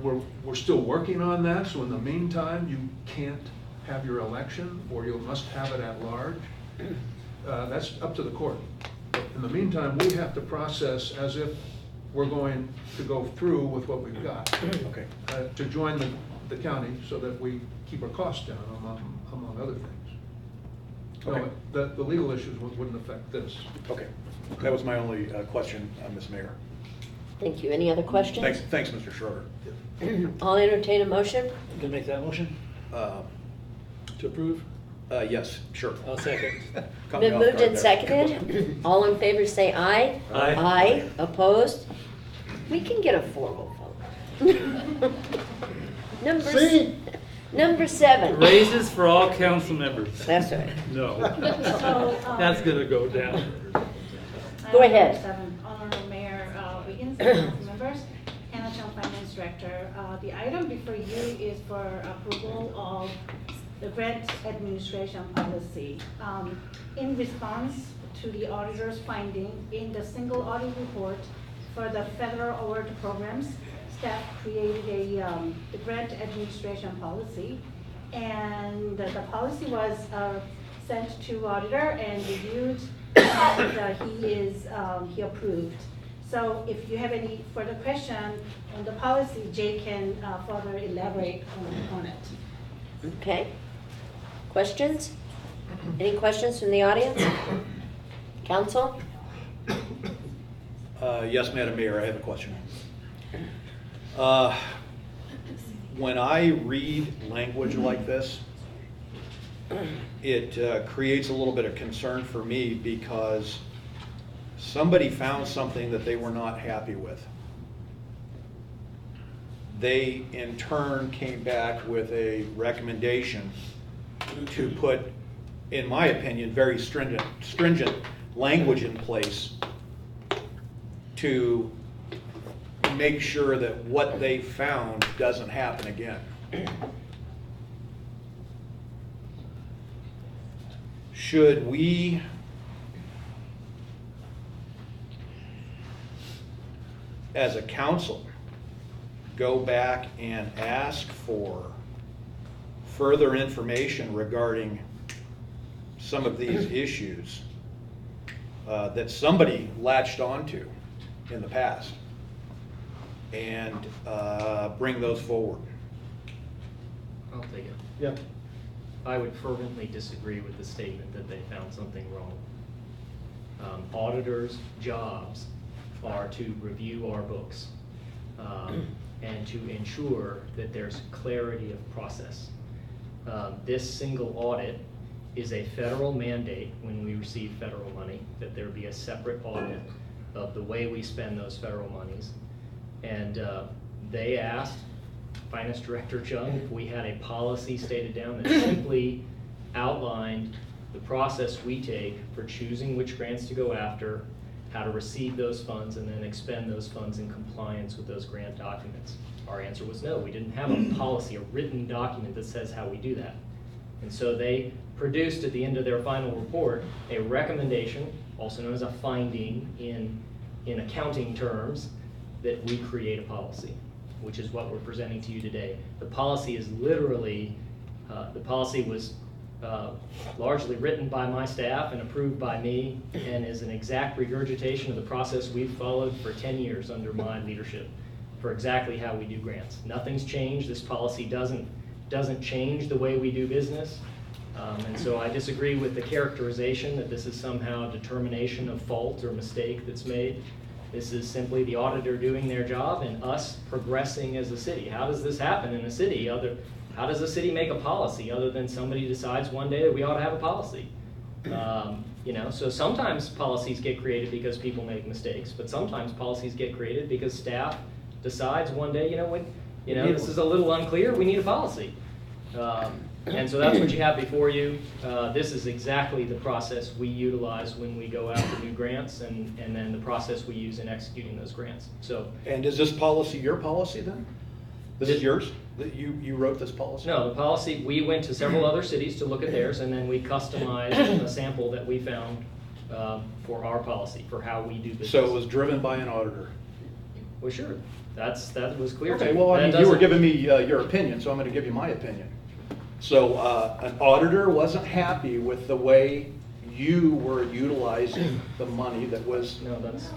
we're still working on that, so in the meantime, you can't have your election, or you must have it at large. That's up to the court. In the meantime, we have to process as if we're going to go through with what we've got. Okay. To join the county so that we keep our costs down, among other things. Okay. No, the legal issues wouldn't affect this. Okay. That was my only question, Ms. Mayor. Thank you. Any other questions? Thanks, Mr. Schroeder. I'll entertain a motion. You can make that motion to approve? Yes, sure. I'll second. Been moved and seconded. All in favor say aye. Aye. Aye. Opposed? We can get a formal vote. Number 7. Raises for all council members. That's right. No. That's gonna go down. Go ahead. 7, Honorable Mayor, Wiggins, council members, Hannah Chung, Finance Director. The item before you is for approval of the grant administration policy. In response to the auditor's finding in the single audit report for the federal award programs, staff created the grant administration policy, and the policy was sent to auditor and reviewed, and he approved. So if you have any further question on the policy, Jay can further elaborate on it. Okay. Questions? Any questions from the audience? Council? Yes, Madam Mayor, I have a question. When I read language like this, it creates a little bit of concern for me because somebody found something that they were not happy with. They, in turn, came back with a recommendation to put, in my opinion, very stringent language in place to make sure that what they found doesn't happen again. Should we as a council go back and ask for further information regarding some of these issues that somebody latched onto in the past and bring those forward? I'll take it. Yeah. I would fervently disagree with the statement that they found something wrong. Auditors' jobs are to review our books and to ensure that there's clarity of process. This single audit is a federal mandate when we receive federal money, that there be a separate audit of the way we spend those federal monies. And they asked Finance Director Chung if we had a policy stated down that simply outlined the process we take for choosing which grants to go after, how to receive those funds, and then expend those funds in compliance with those grant documents. Our answer was no, we didn't have a policy, a written document that says how we do that. And so they produced at the end of their final report a recommendation, also known as a finding in accounting terms, that we create a policy, which is what we're presenting to you today. The policy is literally, the policy was largely written by my staff and approved by me, and is an exact regurgitation of the process we've followed for 10 years under my leadership for exactly how we do grants. Nothing's changed. This policy doesn't change the way we do business. And so I disagree with the characterization that this is somehow a determination of fault or mistake that's made. This is simply the auditor doing their job and us progressing as a city. How does this happen in a city? How does a city make a policy other than somebody decides one day that we ought to have a policy? So sometimes policies get created because people make mistakes, but sometimes policies get created because staff decides one day, this is a little unclear, we need a policy. And so that's what you have before you. This is exactly the process we utilize when we go after new grants, and then the process we use in executing those grants. So, And is this policy your policy then? This is yours? That you wrote this policy? no, the policy, we went to several other cities to look at theirs, and then we customized a sample that we found for our policy, for how we do business. So it was driven by an auditor? Well, sure. That was clear to Okay, me. well, I That mean, you were doesn't- giving me your opinion, so I'm going to give you my opinion. So an auditor wasn't happy with the way you were utilizing the money that was. No, that's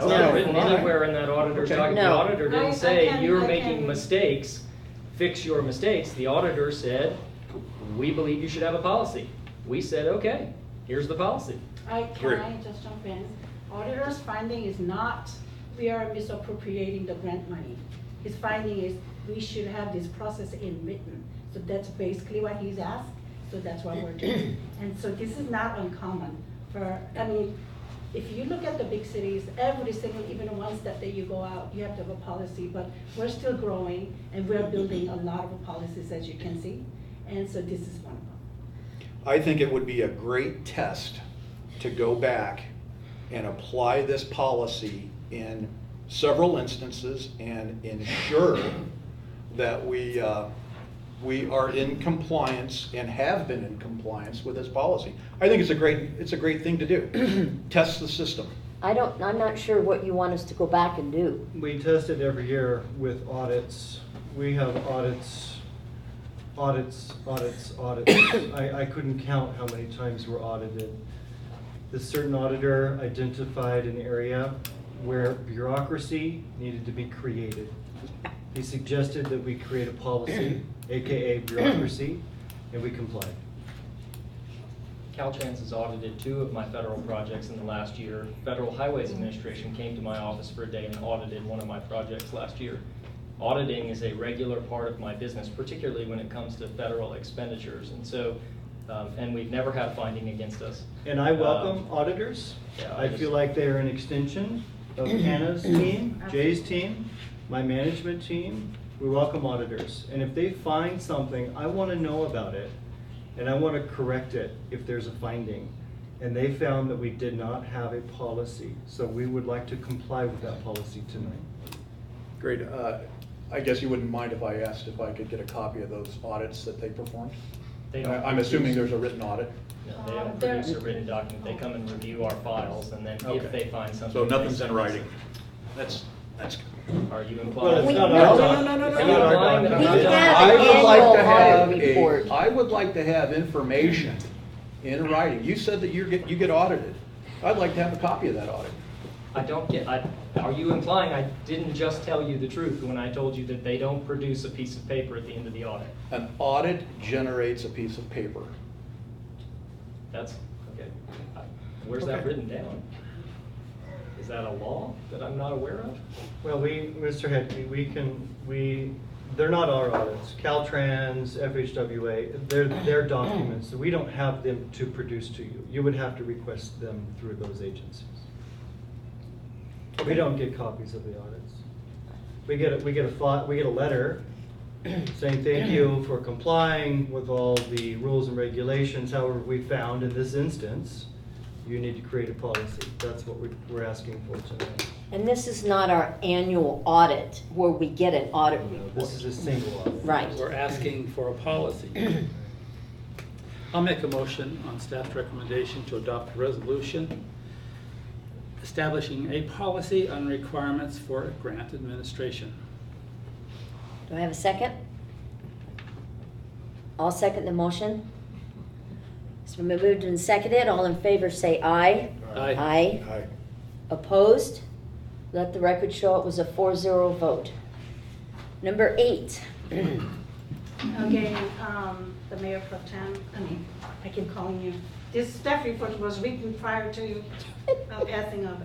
Oh, not written all right. anywhere in that auditor's Okay. document. The auditor I didn't say, can- you're I making can- mistakes, fix your mistakes. The auditor said, we believe you should have a policy. We said, okay, here's the policy. Can Great. I just jump in? Auditor's finding is not, we are misappropriating the grant money. His finding is, we should have this process in written. So that's basically what he's asked, so that's what we're doing. And so this is not uncommon for, I mean, if you look at the big cities, every single, even the ones that you go out, you have to have a policy, but we're still growing and we're building a lot of policies, as you can see. And so this is one of them. I think it would be a great test to go back and apply this policy in several instances and ensure that we are in compliance and have been in compliance with this policy. I think it's a great thing to do. Test the system. I'm not sure what you want us to go back and do. We test it every year with audits. We have audits. I couldn't count how many times we're audited. This certain auditor identified an area where bureaucracy needed to be created. He suggested that we create a policy, AKA bureaucracy, and we complied. Caltrans has audited 2 of my federal projects in the last year. Federal Highways Administration came to my office for a day and audited one of my projects last year. Auditing is a regular part of my business, particularly when it comes to federal expenditures. And so, and we've never had a finding against us. And I welcome auditors. Yeah, I feel like they are an extension of Hannah's team, Jay's team, my management team. We welcome auditors. And if they find something, I want to know about it. And I want to correct it if there's a finding. And they found that we did not have a policy. So we would like to comply with that policy tonight. Great. I guess you wouldn't mind if I asked if I could get a copy of those audits that they performed? They don't I'm assuming there's a written audit. No, they don't produce a written document. They come and review our files, and then if Okay. they find something. So nothing's they in send us. writing. That's Are you Well, implying? it's not No, our no, doc- no, no, it's no, not no. our Implying that document. We I'm have I an would like annual to have audit report. I would like to have information in writing. You said that you get audited. I'd like to have a copy of that audit. I don't get, are you implying I didn't just tell you the truth when I told you that they don't produce a piece of paper at the end of the audit? An audit generates a piece of paper. That's, okay. Where's that written down? Is that a law that I'm not aware of? Well, Mr. Headley, they're not our audits. Caltrans, FHWA, they're their documents. So we don't have them to produce to you. You would have to request them through those agencies. We don't get copies of the audits. We get a letter saying thank you for complying with all the rules and regulations. However, we found in this instance, you need to create a policy. That's what we're asking for tonight. And this is not our annual audit where we get an audit report. This is a single audit. Right. We're asking for a policy. I'll make a motion on staff's recommendation to adopt a resolution establishing a policy on requirements for grant administration. Do I have a second? I'll second the motion. It's been moved and seconded. All in favor say aye. Aye. Aye. Aye. Opposed? Let the record show it was a 4-0 vote. Number 8. Again, the Mayor Pro Tem, I keep calling you. This staff report was written prior to passing of